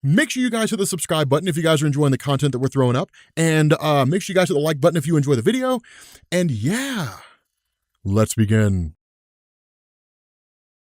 Make sure you guys hit the subscribe button if you guys are enjoying the content that we're throwing up. And make sure you guys hit the like button if you enjoy the video. And yeah, let's begin.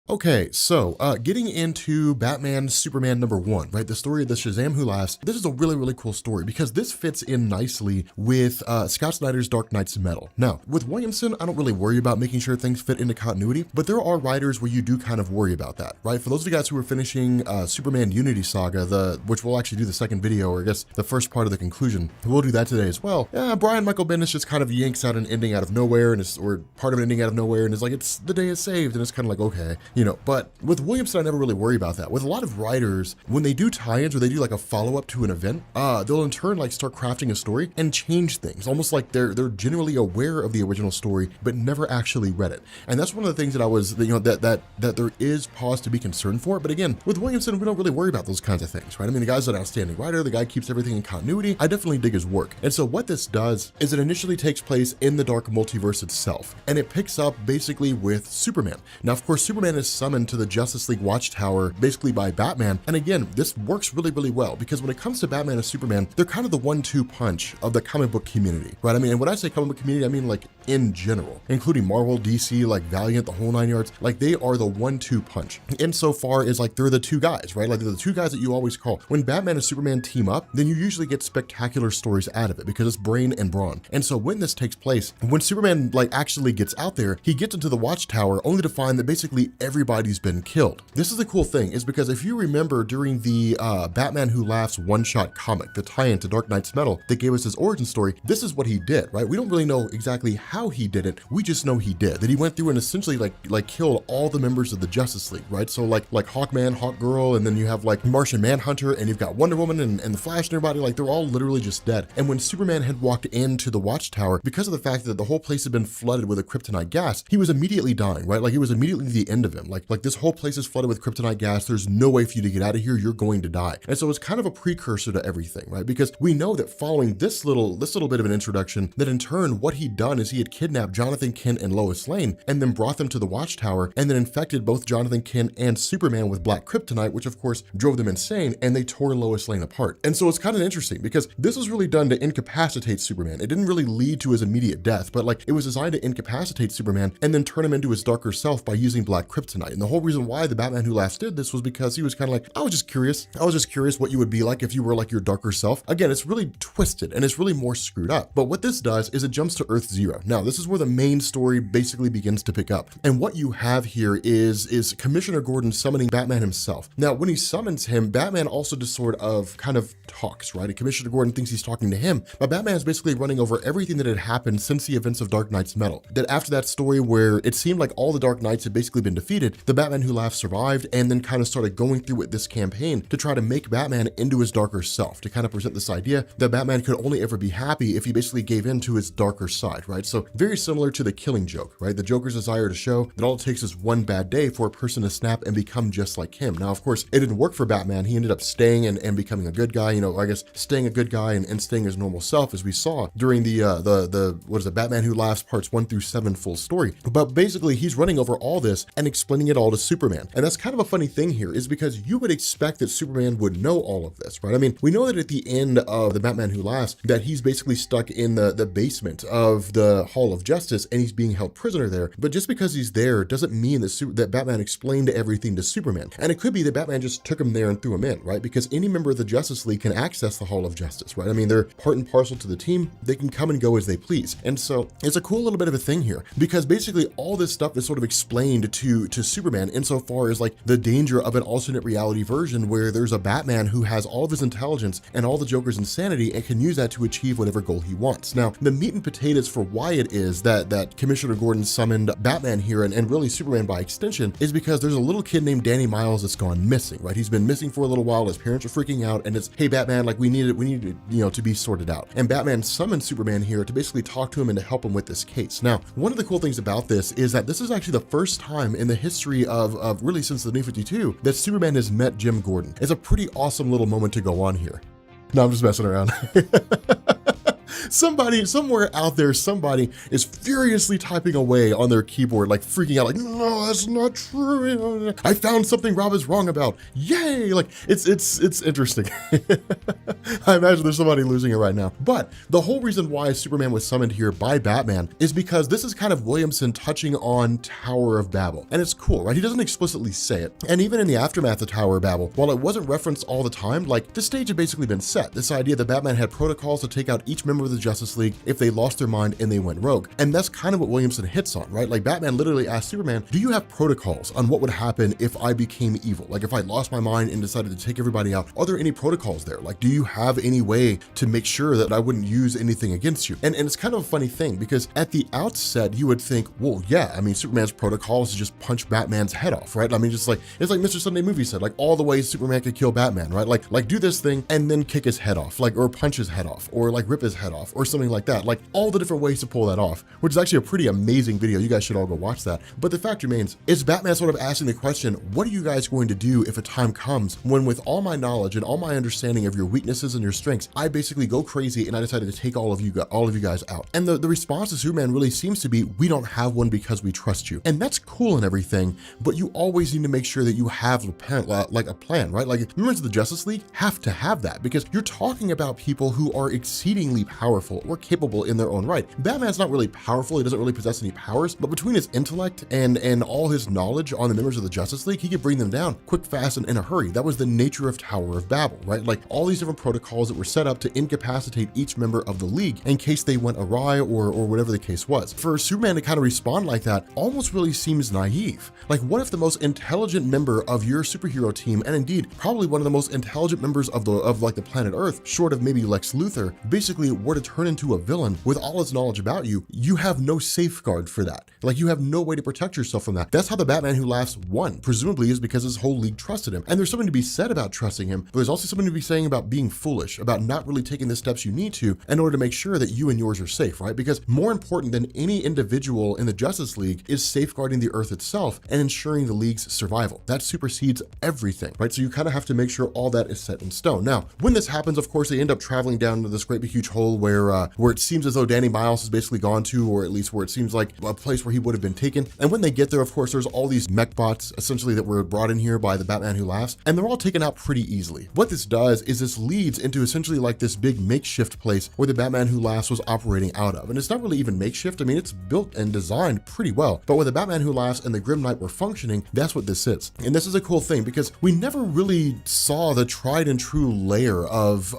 Okay, so getting into Batman Superman #1, right? The story of the Shazam Who Laughs. This is a really cool story because this fits in nicely with Scott Snyder's Dark Knight's Metal. Now, with Williamson, I don't really worry about making sure things fit into continuity, but there are writers where you do kind of worry about that, right? For those of you guys who are finishing Superman Unity Saga, which we'll actually do the second video, or I guess the first part of the conclusion, we'll do that today as well. Brian Michael Bendis just kind of yanks out an ending out of nowhere, or part of an ending out of nowhere, and is like, it's the day is saved, and it's kind of like, okay. But with Williamson, I never really worry about that. With a lot of writers, when they do tie-ins or they do like a follow-up to an event, they'll in turn like start crafting a story and change things, almost like they're genuinely aware of the original story, but never actually read it. And that's one of the things that I was, that there is pause to be concerned for. But again, with Williamson, we don't really worry about those kinds of things, right? I mean, the guy's an outstanding writer. The guy keeps everything in continuity. I definitely dig his work. And so what this does is it initially takes place in the dark multiverse itself, and it picks up basically with Superman. Now, of course, Superman is summoned to the Justice League Watchtower basically by Batman. And again, this works really well because when it comes to Batman and Superman, they're kind of the 1-2 punch of the comic book community, right? I mean, and when I say comic book community, I mean like in general, including Marvel, DC, like Valiant, the whole 9 yards. Like they are the 1-2 punch insofar as like they're the two guys, right? Like they're the two guys that you always call. When Batman and Superman team up, then you usually get spectacular stories out of it because it's brain and brawn. And so when this takes place, when Superman like actually gets out there, he gets into the Watchtower only to find that basically everybody's been killed. This is the cool thing, is because if you remember during the Batman Who Laughs one-shot comic, the tie-in to Dark Knight's Metal that gave us his origin story, this is what he did, right? We don't really know exactly how he did it. We just know he did. That he went through and essentially like killed all the members of the Justice League, right? So like Hawkman, Hawkgirl, and then you have like Martian Manhunter, and you've got Wonder Woman and the Flash and everybody, like they're all literally just dead. And when Superman had walked into the Watchtower, because of the fact that the whole place had been flooded with a kryptonite gas, he was immediately dying, right? Like it was immediately the end of him. Like this whole place is flooded with kryptonite gas. There's no way for you to get out of here. You're going to die. And so it's kind of a precursor to everything, right? Because we know that following this little bit of an introduction, that in turn, what he'd done is he had kidnapped Jonathan Kent and Lois Lane and then brought them to the Watchtower and then infected both Jonathan Kent and Superman with black kryptonite, which of course drove them insane, and they tore Lois Lane apart. And so it's kind of interesting because this was really done to incapacitate Superman. It didn't really lead to his immediate death, but like it was designed to incapacitate Superman and then turn him into his darker self by using black kryptonite. And the whole reason why the Batman Who Laughs did this was because he was kind of like, I was just curious what you would be like if you were like your darker self. Again, it's really twisted and it's really more screwed up. But what this does is it jumps to Earth Zero. Now, this is where the main story basically begins to pick up. And what you have here is Commissioner Gordon summoning Batman himself. Now, when he summons him, Batman also just sort of kind of talks, right? And Commissioner Gordon thinks he's talking to him, but Batman is basically running over everything that had happened since the events of Dark Knight's Metal. That after that story where it seemed like all the Dark Knights had basically been defeated, the Batman Who Laughs survived and then kind of started going through with this campaign to try to make Batman into his darker self, to kind of present this idea that Batman could only ever be happy if he basically gave in to his darker side, right? So very similar to the Killing Joke, right? The Joker's desire to show that all it takes is one bad day for a person to snap and become just like him. Now, of course, it didn't work for Batman. He ended up staying and becoming a good guy, I guess staying a good guy and staying his normal self, as we saw during the Batman Who Laughs parts 1 through 7 full story. But basically, he's running over all this and explaining it all to Superman. And that's kind of a funny thing here, is because you would expect that Superman would know all of this, right? I mean, we know that at the end of the Batman Who Laughs, that he's basically stuck in the basement of the Hall of Justice and he's being held prisoner there. But just because he's there doesn't mean that Batman explained everything to Superman. And it could be that Batman just took him there and threw him in, right? Because any member of the Justice League can access the Hall of Justice, right? I mean, they're part and parcel to the team. They can come and go as they please. And so it's a cool little bit of a thing here, because basically all this stuff is sort of explained to Superman insofar as like the danger of an alternate reality version where there's a Batman who has all of his intelligence and all the Joker's insanity and can use that to achieve whatever goal he wants. Now, the meat and potatoes for why it is that Commissioner Gordon summoned Batman here and really Superman by extension is because there's a little kid named Danny Miles that's gone missing, right? He's been missing for a little while. His parents are freaking out and it's, hey Batman, like we need it, to be sorted out. And Batman summoned Superman here to basically talk to him and to help him with this case. Now, one of the cool things about this is that this is actually the first time in the history of really since the New 52 that Superman has met Jim Gordon. It's a pretty awesome little moment to go on here. No, I'm just messing around. Somebody, somewhere out there, somebody is furiously typing away on their keyboard, like freaking out, like, no, that's not true. I found something Rob is wrong about. Yay! Like, it's interesting. I imagine there's somebody losing it right now. But the whole reason why Superman was summoned here by Batman is because this is kind of Williamson touching on Tower of Babel. And it's cool, right? He doesn't explicitly say it. And even in the aftermath of Tower of Babel, while it wasn't referenced all the time, like, the stage had basically been set. This idea that Batman had protocols to take out each member of the Justice League if they lost their mind and they went rogue. And that's kind of what Williamson hits on, right? Like, Batman literally asked Superman, do you have protocols on what would happen if I became evil? Like, if I lost my mind and decided to take everybody out, are there any protocols there? Like, do you have any way to make sure that I wouldn't use anything against you? And it's kind of a funny thing because at the outset, you would think, well, yeah, I mean, Superman's protocol is to just punch Batman's head off, right? I mean, just like, it's like Mr. Sunday Movie said, like all the ways Superman could kill Batman, right? Like do this thing and then kick his head off, like, or punch his head off, or like rip his head off, or something like that. Like all the different ways to pull that off, which is actually a pretty amazing video. You guys should all go watch that. But the fact remains, is Batman sort of asking the question, what are you guys going to do if a time comes when with all my knowledge and all my understanding of your weaknesses and your strengths, I basically go crazy and I decided to take all of you guys out? And the response to Superman really seems to be, we don't have one because we trust you. And that's cool and everything, but you always need to make sure that you have a plan, right? Like members of the Justice League have to have that because you're talking about people who are exceedingly powerful or capable in their own right. Batman's not really powerful. He doesn't really possess any powers, but between his intellect and all his knowledge on the members of the Justice League, he could bring them down quick, fast, and in a hurry. That was the nature of Tower of Babel, right? Like all these different protocols that were set up to incapacitate each member of the League in case they went awry or whatever the case was. For Superman to kind of respond like that almost really seems naive. Like what if the most intelligent member of your superhero team, and indeed probably one of the most intelligent members of the planet Earth, short of maybe Lex Luthor, basically were to turn into a villain with all his knowledge about you, you have no safeguard for that. Like you have no way to protect yourself from that. That's how the Batman Who Laughs won, presumably is because his whole league trusted him. And there's something to be said about trusting him, but there's also something to be saying about being foolish, about not really taking the steps you need to in order to make sure that you and yours are safe, right? Because more important than any individual in the Justice League is safeguarding the Earth itself and ensuring the League's survival. That supersedes everything, right? So you kind of have to make sure all that is set in stone. Now, when this happens, of course, they end up traveling down to this great big huge hole where it seems as though Danny Miles has basically gone to, or at least where it seems like a place where he would have been taken. And when they get there, of course, there's all these mech bots essentially that were brought in here by the Batman Who Laughs, and they're all taken out pretty easily. What this does is this leads into essentially like this big makeshift place where the Batman Who Laughs was operating out of. And it's not really even makeshift. I mean, it's built and designed pretty well, but where the Batman Who Laughs and the Grim Knight were functioning, that's what this is. And this is a cool thing because we never really saw the tried and true layer of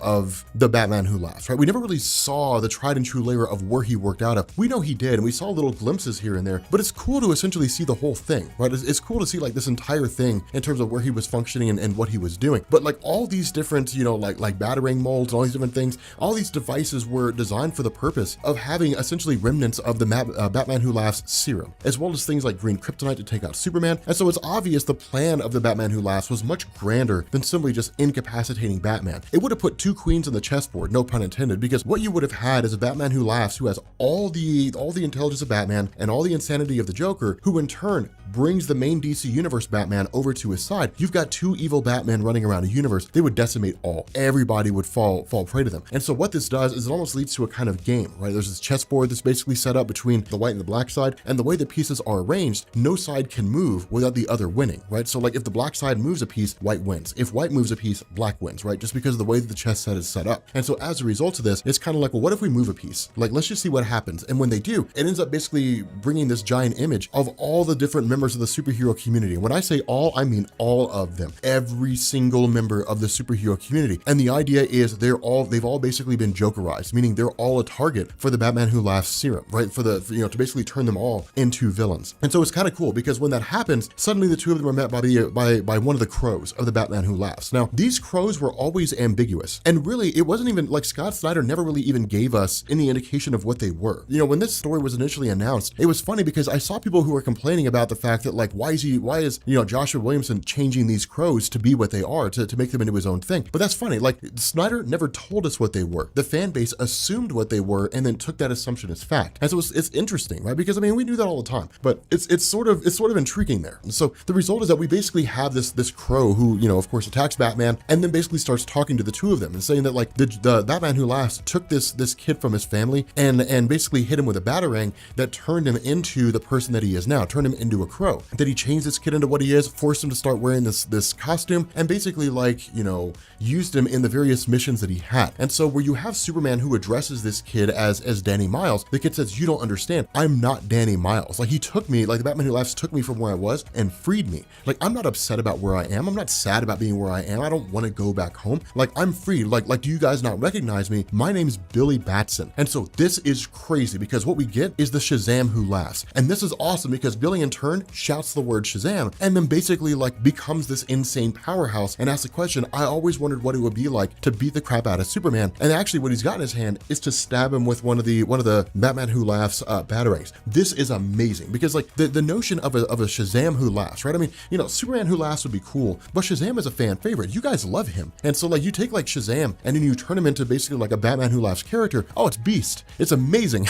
the Batman Who Laughs, right? We never really saw the tried and true layer of where he worked out of. We know he did, and we saw little glimpses here and there, but it's cool to essentially see the whole thing, right? It's cool to see like this entire thing in terms of where he was functioning and what he was doing. But like all these different, you know, like battering molds and all these different things, all these devices were designed for the purpose of having essentially remnants of the Batman Who Laughs serum, as well as things like green kryptonite to take out Superman. And so it's obvious the plan of the Batman Who Laughs was much grander than simply just incapacitating Batman. It would have put two queens on the chessboard, no pun intended, because what you would have had is a Batman Who Laughs who has all the intelligence of Batman and all the insanity of the Joker, who in turn brings the main DC Universe Batman over to his side. You've got two evil Batmen running around a universe. They would decimate all. Everybody would fall prey to them. And so what this does is it almost leads to a kind of game, right? There's this chessboard that's basically set up between the white and the black side, and the way the pieces are arranged, no side can move without the other winning, right? So like if the black side moves a piece, white wins. If white moves a piece, black wins, right? Just because of the way that the chess set is set up. And so as a result of this, it's kind of like, well, what if we move a piece? Like, let's just see what happens. And when they do, it ends up basically bringing this giant image of all the different members of the superhero community. And when I say all, I mean all of them. Every single member of the superhero community. And the idea is they've all basically been Jokerized, meaning they're all a target for the Batman Who Laughs serum, right? To basically turn them all into villains. And so it's kind of cool because when that happens, suddenly the two of them are met by one of the crows of the Batman Who Laughs. Now, these crows were always ambiguous. And really, it wasn't even like Scott Snyder never really even gave us any indication of what they were. You know, when this story was initially announced, it was funny because I saw people who were complaining about the fact that like, why is Joshua Williamson changing these crows to be what they are, to make them into his own thing? But that's funny. Like Snyder never told us what they were. The fan base assumed what they were and then took that assumption as fact. And so it's interesting, right? Because I mean, we do that all the time, but it's sort of intriguing there. And so the result is that we basically have this crow who, of course attacks Batman and then basically starts talking to the two of them and saying that like the Batman Who Laughs took this kid from his family and basically hit him with a batarang that turned him into the person that he is now, turned him into a crow. That he changed this kid into what he is, forced him to start wearing this costume, and basically like, you know, used him in the various missions that he had. And so where you have Superman who addresses this kid as Danny Miles, the kid says, you don't understand, I'm not Danny Miles. Like he took me, like the Batman Who Laughs took me from where I was and freed me. Like I'm not upset about where I am. I'm not sad about being where I am. I don't want to go back home. Like I'm free. Like do you guys not recognize me? My name's Billy Batson. And so this is crazy because what we get is the Shazam Who Laughs. And this is awesome because Billy in turn shouts the word Shazam and then basically like becomes this insane powerhouse and asks the question, I always wondered what it would be like to beat the crap out of Superman. And actually what he's got in his hand is to stab him with one of the Batman Who Laughs batarangs. This is amazing because like the notion of a Shazam Who Laughs, right? I mean, you know, Superman Who Laughs would be cool, but Shazam is a fan favorite. You guys love him. And so like you take like Shazam and then you turn him into basically like a Batman Who Laughs character. Oh, it's beast. It's amazing.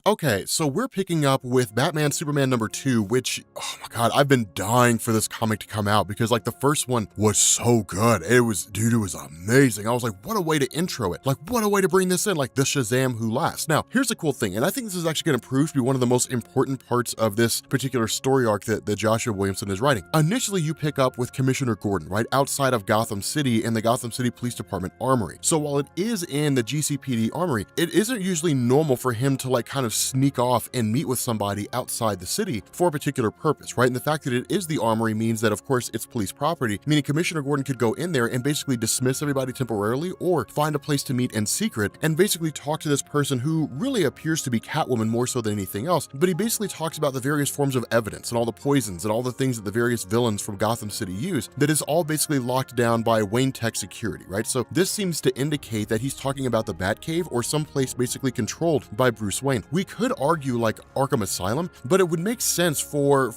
Okay, so we're picking up with Batman Superman #2, which, oh my God, I've been dying for this comic to come out because like the first one was so good. It was amazing. I was like, what a way to intro it. Like, what a way to bring this in, like the Shazam Who Laughs. Now, here's the cool thing, and I think this is actually gonna prove to be one of the most important parts of this particular story arc that Joshua Williamson is writing. Initially, you pick up with Commissioner Gordon, right outside of Gotham City in the Gotham City Police Department Armory. So while it is in the GCPD Armory, it isn't usually normal for him to like kind of sneak off and meet with somebody outside the city for a particular purpose, right? And the fact that it is the Armory means that, of course, it's police property, meaning Commissioner Gordon could go in there and basically dismiss everybody temporarily or find a place to meet in secret and basically talk to this person who really appears to be Catwoman more so than anything else. But he basically talks about the various forms of evidence and all the poisons and all the things that the various villains from Gotham City use that is all basically locked down by Wayne Tech security, right? So this seems to indicate that he's talking about the Batcave or some place basically controlled by Bruce Wayne. We could argue like Arkham Asylum, but it would make sense for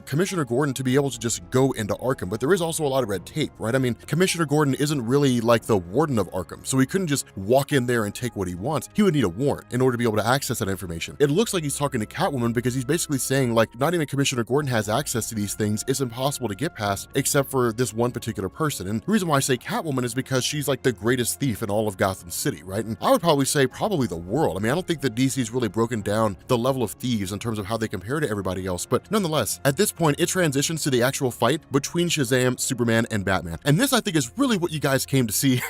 Commissioner Gordon to be able to just go into Arkham, but there is also a lot of red tape, right? I mean, Commissioner Gordon isn't really like the warden of Arkham, so he couldn't just walk in there and take what he wants. He would need a warrant in order to be able to access that information. It looks like he's talking to Catwoman because he's basically saying like, not even Commissioner Gordon has access to these things. It's impossible to get past except for this one particular person. And the reason why I say Catwoman is because she's like the greatest thief in all of Gotham City, right? And I would probably say probably the world. I mean, I don't think that DC's really broken down the level of thieves in terms of how they compare to everybody else, but nonetheless, at this point, it transitions to the actual fight between Shazam, Superman, and Batman. And this, I think, is really what you guys came to see.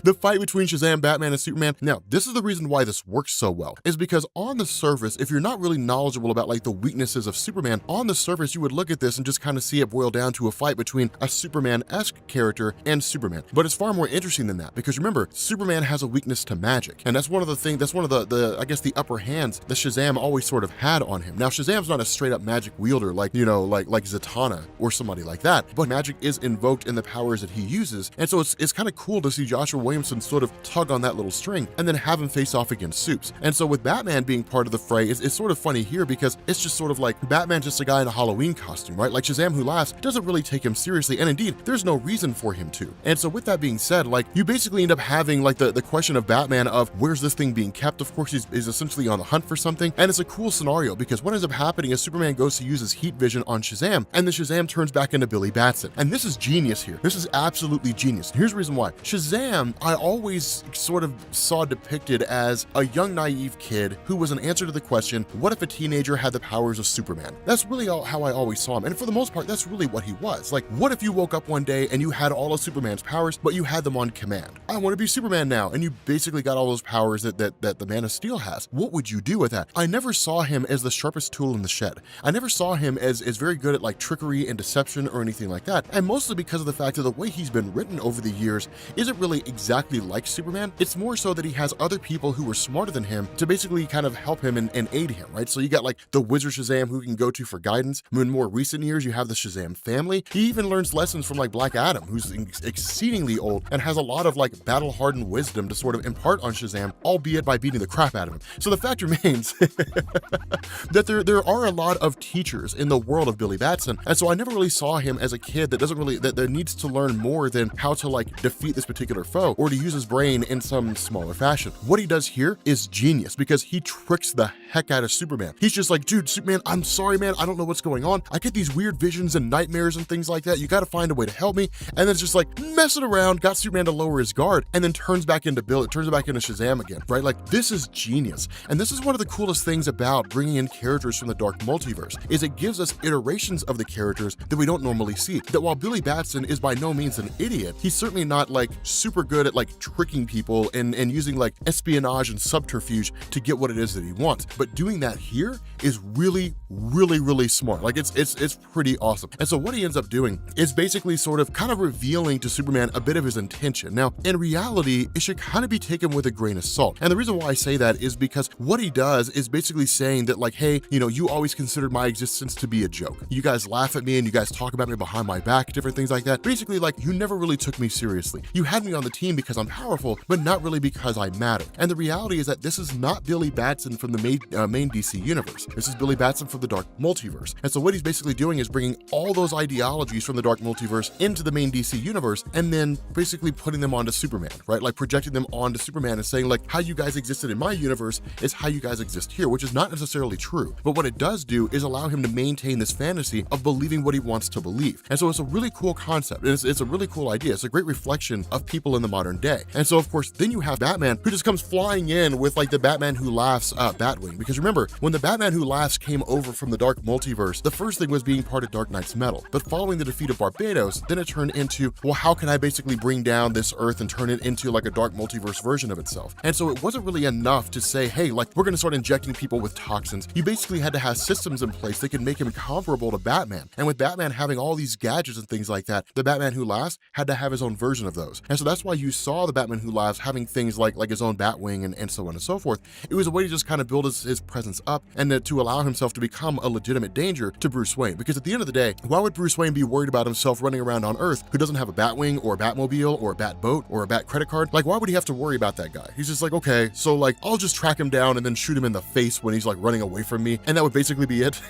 The fight between Shazam, Batman, and Superman. Now, this is the reason why this works so well, is because on the surface, if you're not really knowledgeable about like the weaknesses of Superman, on the surface, you would look at this and just kind of see it boil down to a fight between a Superman-esque character and Superman. But it's far more interesting than that, because remember, Superman has a weakness to magic, and that's one of the things, that's one of the I guess the upper hands that Shazam always sort of had on him. Now, Shazam's not a straight up magic wielder like, you know, like Zatanna or somebody like that, but magic is invoked in the powers that he uses. And so it's kind of cool to see Joshua Williamson sort of tug on that little string and then have him face off against Supes. And so with Batman being part of the fray, it's sort of funny here because it's just sort of like Batman's just a guy in a Halloween costume, right? Like Shazam Who Laughs doesn't really take him seriously, and indeed, there's no reason for him to. And so with that being said, like you basically end up having like the question of Batman of where's this thing being kept? Of course, he's essentially on the hunt for something, and it's a cool scenario because what ends up happening is Superman goes to use his heat vision on Shazam, and then Shazam turns back into Billy Batson. And this is genius here. This is absolutely genius. Here's the reason why. Shazam, I always sort of saw depicted as a young, naive kid who was an answer to the question, what if a teenager had the powers of Superman? That's really how I always saw him. And for the most part, that's really what he was. Like, what if you woke up one day and you had all of Superman's powers, but you had them on command? I want to be Superman now. And you basically got all those powers that the Man of Steel has. What would you do with that? I never saw him as the sharpest tool in the shed. I never saw him as very good at like trickery and deception or anything like that. And mostly because of the fact that the way he's been written over the years isn't really exactly like Superman. It's more so that he has other people who were smarter than him to basically kind of help him and aid him, right? So you got like the Wizard Shazam who can go to for guidance. In more recent years, you have the Shazam family. He even learns lessons from like Black Adam, who's exceedingly old and has a lot of like battle-hardened wisdom to sort of impart on Shazam, albeit by beating the crap out of inside of him. So the fact remains that there are a lot of teachers in the world of Billy Batson, and so I never really saw him as a kid that needs to learn more than how to like defeat this particular foe or to use his brain in some smaller fashion. What he does here is genius because he tricks the heck out of Superman. He's just like, dude, Superman, I'm sorry, man, I don't know what's going on. I get these weird visions and nightmares and things like that. You got to find a way to help me. And then it's just like messing around, got Superman to lower his guard, and then turns back into Shazam again, right? Like, this is genius. And this is one of the coolest things about bringing in characters from the dark multiverse, is it gives us iterations of the characters that we don't normally see. That while Billy Batson is by no means an idiot, he's certainly not like super good at like tricking people and using like espionage and subterfuge to get what it is that he wants. But doing that here is really, really, really smart. Like, it's pretty awesome. And so what he ends up doing is basically sort of kind of revealing to Superman a bit of his intention. Now, in reality, it should kind of be taken with a grain of salt. And the reason why I say that is because what he does is basically saying that like, hey, you know, you always considered my existence to be a joke. You guys laugh at me and you guys talk about me behind my back, different things like that. Basically, like, you never really took me seriously. You had me on the team because I'm powerful, but not really because I matter. And the reality is that this is not Billy Batson from the main DC universe. This is Billy Batson from the dark multiverse. And so what he's basically doing is bringing all those ideologies from the dark multiverse into the main DC universe and then basically putting them onto Superman, right? Like projecting them onto Superman and saying like, how you guys existed in my universe is how you guys exist here, which is not necessarily true. But what it does do is allow him to maintain this fantasy of believing what he wants to believe. And so it's a really cool concept. And it's a really cool idea. It's a great reflection of people in the modern day. And so of course, then you have Batman who just comes flying in with like the Batman Who Laughs Batwing. Because remember, when the Batman Who Laughs came over from the dark multiverse, the first thing was being part of Dark Knight's metal. But following the defeat of Barbados, then it turned into, well, how can I basically bring down this Earth and turn it into like a dark multiverse version of itself? And so it wasn't really enough to say, hey, like, we're going to start injecting people with toxins. You basically had to have systems in place that could make him comparable to Batman. And with Batman having all these gadgets and things like that, the Batman Who Laughs had to have his own version of those. And so that's why you saw the Batman Who Laughs having things like his own Batwing and so on and so forth. It was a way to just kind of build his presence up and to allow himself to become a legitimate danger to Bruce Wayne. Because at the end of the day, why would Bruce Wayne be worried about himself running around on Earth who doesn't have a Batwing or a Batmobile or a Batboat or a Bat credit card? Like, why would he have to worry about that guy? He's just like, okay, so like, I'll just track him down and then shoot him in the face when he's like running away from me, and that would basically be it.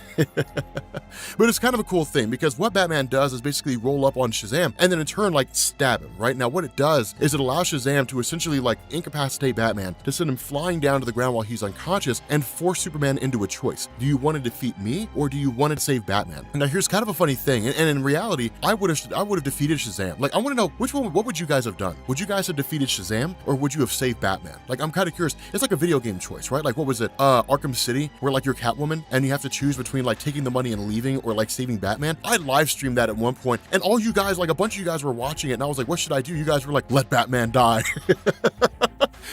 But it's kind of a cool thing because what Batman does is basically roll up on Shazam and then in turn like stab him, right? Now what it does is it allows Shazam to essentially like incapacitate Batman, to send him flying down to the ground while he's unconscious and force Superman into a choice. Do you want to defeat me or do you want to save Batman? And now here's kind of a funny thing, and in reality, I would have defeated Shazam. Like, I want to know what would you guys have done? Would you guys have defeated Shazam or would you have saved Batman? Like, I'm kind of curious. It's like a video game choice, right? Like, what was it? Arkham City, where like you're Catwoman and you have to choose between like taking the money and leaving or like saving Batman. I live streamed that at one point and all you guys, like a bunch of you guys were watching it and I was like, what should I do? You guys were like, let Batman die.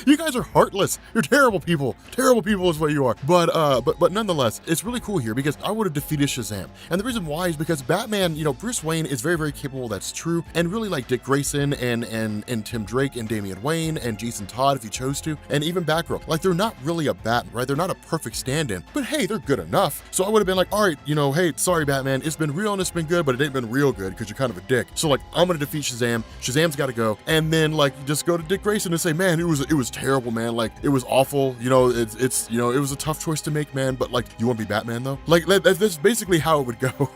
You guys are heartless. You're terrible people. Terrible people is what you are. But nonetheless, it's really cool here because I would have defeated Shazam. And the reason why is because Batman, you know, Bruce Wayne is very, very capable. That's true. And really like Dick Grayson and Tim Drake and Damian Wayne and Jason Todd, if you chose to, and even Batgirl. Like, they're not really a Batman, right? They're not a perfect stand-in, but hey, they're good enough. So I would have been like, all right, you know, hey, sorry, Batman. It's been real and it's been good, but it ain't been real good because you're kind of a dick. So like, I'm going to defeat Shazam. Shazam's got to go. And then like, just go to Dick Grayson and say, man, it was terrible, man. Like, it was awful. You know, it's you know, it was a tough choice to make, man, but like, you want to be Batman though? Like, that's basically how it would go.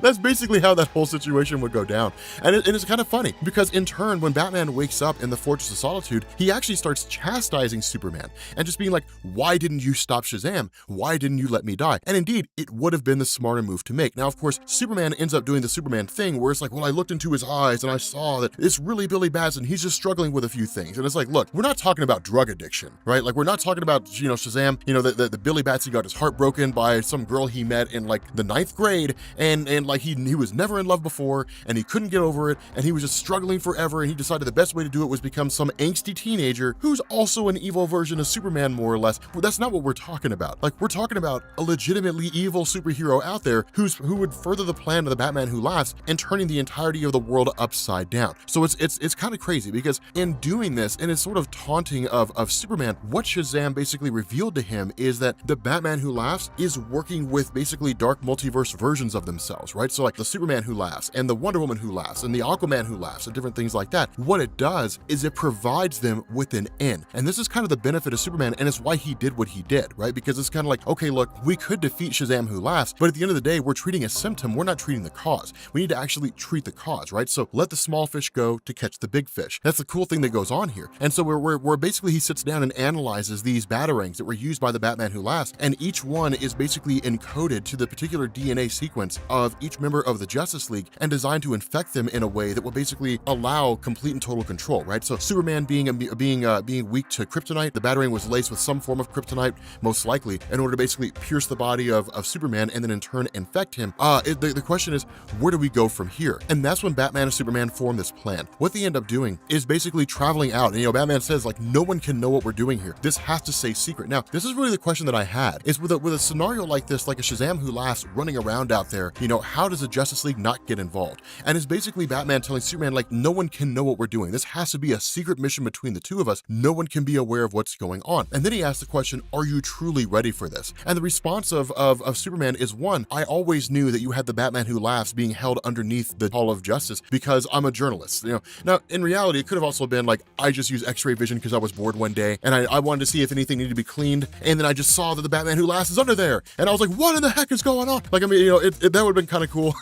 That's basically how that whole situation would go down. And it's kind of funny because in turn, when Batman wakes up in the Fortress of Solitude, he actually starts chastising Superman and just being like, why didn't you stop Shazam? Why didn't you let me die? And indeed, it would have been the smarter move to make. Now, of course, Superman ends up doing the Superman thing where it's like, well, I looked into his eyes and I saw that it's really Billy Batson. He's just struggling with a few things. And it's like, look, we're not talking about drug addiction, right? Like, we're not talking about, you know, Shazam, you know, the Billy Batson got his heart broken by some girl he met in like the 9th grade and like he was never in love before and he couldn't get over it and he was just struggling forever and he decided the best way to do it was become some angsty teenager who's also an evil version of Superman, more or less. But that's not what we're talking about. Like, we're talking about a legitimately evil superhero out there who would further the plan of the Batman Who Laughs and turning the entirety of the world upside down. So it's kind of crazy because in doing this and it's sort of taunting of Superman, what Shazam basically revealed to him is that the Batman Who Laughs is working with basically dark multiverse versions of themselves. superheroes, right? So like the Superman who laughs and the Wonder Woman who laughs and the Aquaman who laughs and different things like that. What it does is it provides them with an end. And this is kind of the benefit of Superman, and it's why he did what he did, right? Because it's kind of like, okay, look, we could defeat Shazam who laughs, but at the end of the day, we're treating a symptom. We're not treating the cause. We need to actually treat the cause, right? So let the small fish go to catch the big fish. That's the cool thing that goes on here. And so we're basically, he sits down and analyzes these batarangs that were used by the Batman who laughs, and each one is basically encoded to the particular DNA sequence of each member of the Justice League and designed to infect them in a way that will basically allow complete and total control, right? So Superman being weak to kryptonite, the batarang was laced with some form of kryptonite, most likely, in order to basically pierce the body of Superman and then in turn infect him. The question is, where do we go from here? And that's when Batman and Superman form this plan. What they end up doing is basically traveling out. And, Batman says, like, no one can know what we're doing here. This has to stay secret. Now, this is really the question that I had, is with a scenario like this, like a Shazam who laughs running around out there, how does the Justice League not get involved? And it's basically Batman telling Superman, like, no one can know what we're doing. This has to be a secret mission between the two of us. No one can be aware of what's going on. And then he asks the question, are you truly ready for this? And the response of Superman is, one, I always knew that you had the Batman who laughs being held underneath the Hall of Justice because I'm a journalist. Now in reality, it could have also been like, I just use X-ray vision because I was bored one day and I wanted to see if anything needed to be cleaned, and then I just saw that the Batman who laughs is under there, and I was like, what in the heck is going on? Like, I mean, that would have been kind of cool.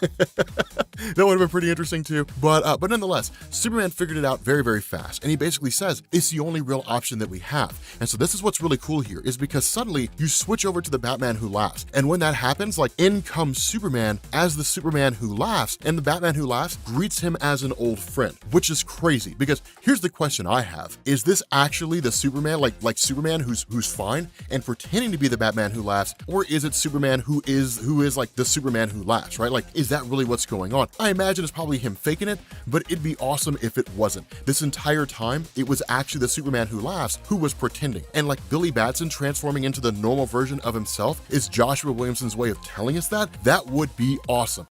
That would have been pretty interesting too. But nonetheless, Superman figured it out very, very fast, and he basically says it's the only real option that we have. And so this is what's really cool here, is because suddenly you switch over to the Batman who laughs, and when that happens, like, in comes Superman as the Superman who laughs, and the Batman who laughs greets him as an old friend, which is crazy. Because here's the question I have: is this actually the Superman, like Superman who's fine and pretending to be the Batman who laughs, or is it Superman who is like the Superman who laughs, right? Like, is that really what's going on? I imagine it's probably him faking it, but it'd be awesome if it wasn't. This entire time, it was actually the Superman who laughs who was pretending. And like Billy Batson transforming into the normal version of himself is Joshua Williamson's way of telling us that would be awesome.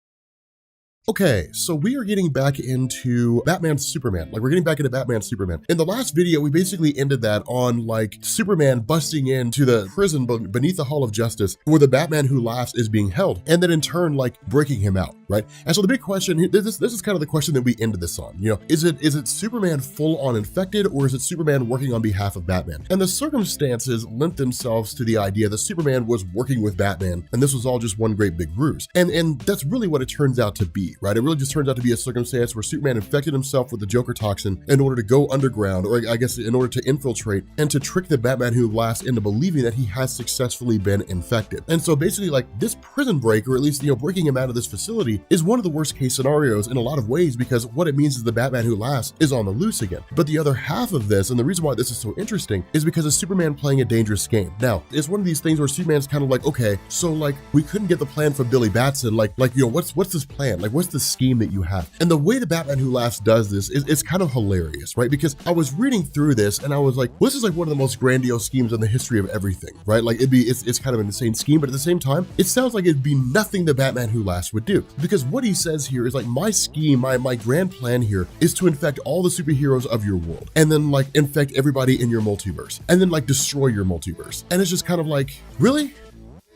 Okay, so we are getting back into Batman Superman. Like, we're getting back into Batman Superman. In the last video, we basically ended that on like Superman busting into the prison beneath the Hall of Justice where the Batman who laughs is being held, and then in turn, like, breaking him out, right? And so the big question, this is kind of the question that we ended this on, is it Superman full on infected, or is it Superman working on behalf of Batman? And the circumstances lent themselves to the idea that Superman was working with Batman, and this was all just one great big ruse. And that's really what it turns out to be, right? It really just turns out to be a circumstance where Superman infected himself with the Joker toxin in order to go underground, or I guess in order to infiltrate and to trick the Batman who laughs into believing that he has successfully been infected. And so basically, like, this prison break, or at least, breaking him out of this facility, is one of the worst case scenarios in a lot of ways, because what it means is the Batman who laughs is on the loose again. But the other half of this, and the reason why this is so interesting, is because it's Superman playing a dangerous game. Now, it's one of these things where Superman's kind of like, okay, so like, we couldn't get the plan from Billy Batson, what's this plan? Like, what's the scheme that you have? And the way the Batman who laughs does this is kind of hilarious, right? Because I was reading through this and I was like, well, this is like one of the most grandiose schemes in the history of everything, right? Like, it's kind of an insane scheme, but at the same time, it sounds like it'd be nothing the Batman who laughs would do. Because what he says here is like, my scheme, my grand plan here is to infect all the superheroes of your world, and then like infect everybody in your multiverse, and then like destroy your multiverse. And it's just kind of like, really?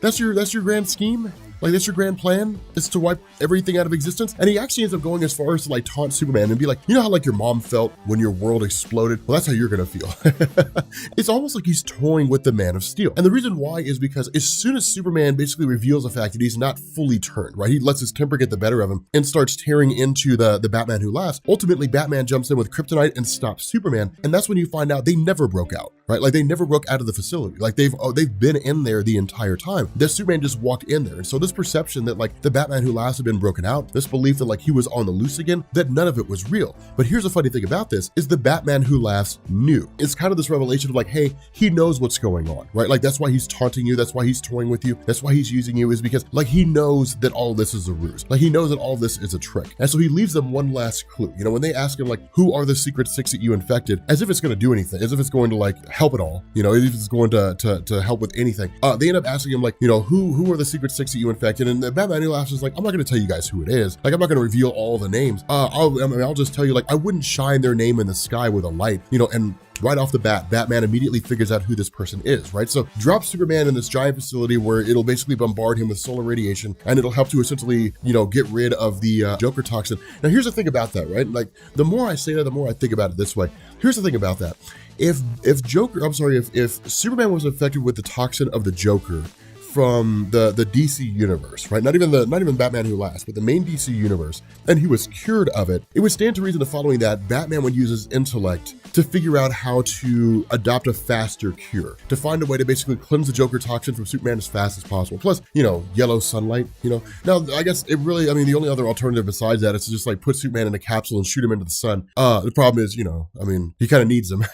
That's your grand scheme? Like, that's your grand plan, is to wipe everything out of existence? And he actually ends up going as far as to like taunt Superman and be like, how like your mom felt when your world exploded? Well, that's how you're gonna feel. It's almost like he's toying with the Man of Steel. And the reason why is because as soon as Superman basically reveals the fact that he's not fully turned, right? He lets his temper get the better of him and starts tearing into the Batman who laughs. Ultimately, Batman jumps in with kryptonite and stops Superman. And that's when you find out they never broke out, right? Like, they never broke out of the facility. Like, they've been in there the entire time. That Superman just walked in there. And so this perception that like the Batman who laughs had been broken out, this belief that like he was on the loose again, that none of it was real. But here's the funny thing about this, is the Batman who laughs knew. It's kind of this revelation of like, hey, he knows what's going on, right? Like, that's why he's taunting you. That's why he's toying with you. That's why he's using you, is because like he knows that all this is a ruse. Like, he knows that all this is a trick. And so he leaves them one last clue. When they ask him like, who are the secret six that you infected, as if it's going to do anything, as if it's going to like help at all, if it's going to help with anything. They end up asking him like, who are the secret six that you infected? And the Batman who laughs is like, I'm not going to tell you guys who it is. Like, I'm not going to reveal all the names. I'll just tell you, like, I wouldn't shine their name in the sky with a light, and right off the bat, Batman immediately figures out who this person is, right? So drops Superman in this giant facility where it'll basically bombard him with solar radiation, and it'll help to essentially, get rid of the Joker toxin. Now, here's the thing about that, right? Like, the more I say that, the more I think about it this way. Here's the thing about that. If Superman was infected with the toxin of the Joker from the DC universe, right? Not even Batman Who Laughs, but the main DC universe, and he was cured of it, it would stand to reason the following: that Batman would use his intellect to figure out how to adopt a faster cure, to find a way to basically cleanse the Joker toxin from Superman as fast as possible. Plus, yellow sunlight, Now, I guess the only other alternative besides that is to just like put Superman in a capsule and shoot him into the sun. The problem is, he kind of needs them.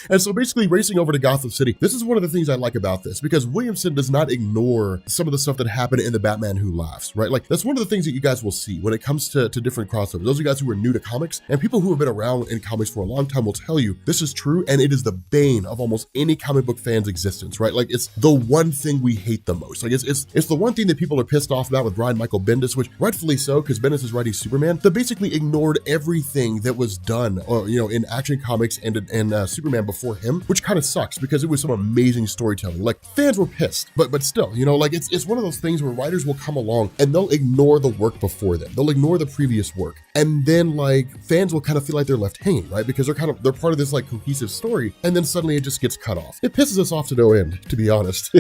And so basically racing over to Gotham City, this is one of the things I like about this, because Williamson does not ignore some of the stuff that happened in the Batman Who Laughs, right? Like, that's one of the things that you guys will see when it comes to different crossovers. Those of you guys who are new to comics, and people who have been around in comics for a long time will tell you this is true, and it is the bane of almost any comic book fan's existence, right? Like, it's the one thing we hate the most. Like, it's the one thing that people are pissed off about with Brian Michael Bendis, which rightfully so, because Bendis is writing Superman, that basically ignored everything that was done, in Action Comics and Superman before him, which kind of sucks because it was some amazing storytelling. Like, fans were pissed, but still, it's one of those things where writers will come along and they'll ignore the work before them. They'll ignore the previous work, and then like fans will kind of feel like they're left hanging, right? Because they're part of this like cohesive story, and then suddenly it just gets cut off. It pisses us off to no end, to be honest.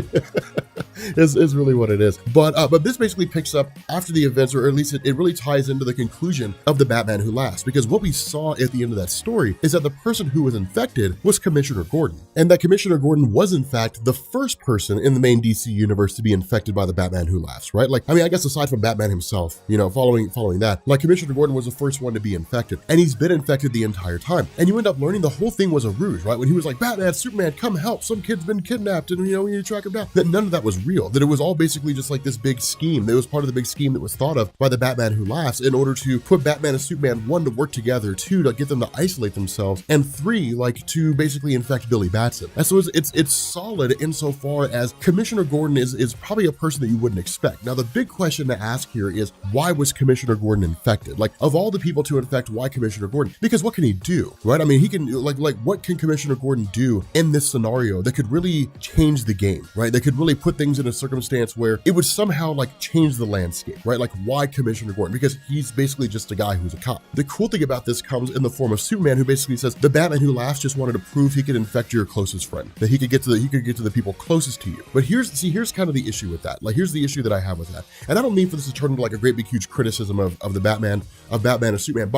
is really what it is. But this basically picks up after the events, or at least it really ties into the conclusion of the Batman Who Laughs, because what we saw at the end of that story is that the person who was infected was Commissioner Gordon, and that Commissioner Gordon was in fact the first person in the main DC universe to be infected by the Batman Who Laughs, right? Like, I guess aside from Batman himself, following that, like, Commissioner Gordon was the first one to be infected, and he's been infected the entire time. And you end up learning the whole thing was a ruse, right? When he was like, Batman, Superman, come help, some kid's been kidnapped, and we need to track him down. That none of that was real, that it was all basically just like this big scheme. That was part of the big scheme that was thought of by the Batman Who Laughs in order to put Batman and Superman, 1, to work together, 2, to get them to isolate themselves, and 3, like, to basically infect Billy Batson. And so it's solid insofar as Commissioner Gordon is probably a person that you wouldn't expect. Now, the big question to ask here is, why was Commissioner Gordon infected? Like, of all the people to infect, why Commissioner Gordon? Because what can he do, right? He can, what can Commissioner Gordon do in this scenario that could really change the game, right? That could really put things in a circumstance where it would somehow, like, change the landscape, right? Like, why Commissioner Gordon? Because he's basically just a guy who's a cop. The cool thing about this comes in the form of Superman, who basically says, the Batman Who Laughs just wanted to prove he could infect your closest friend, that he could get to the people closest to you. But here's kind of the issue with that. Like, here's the issue that I have with that. And I don't mean for this to turn into like a great big huge criticism of the Batman and Superman,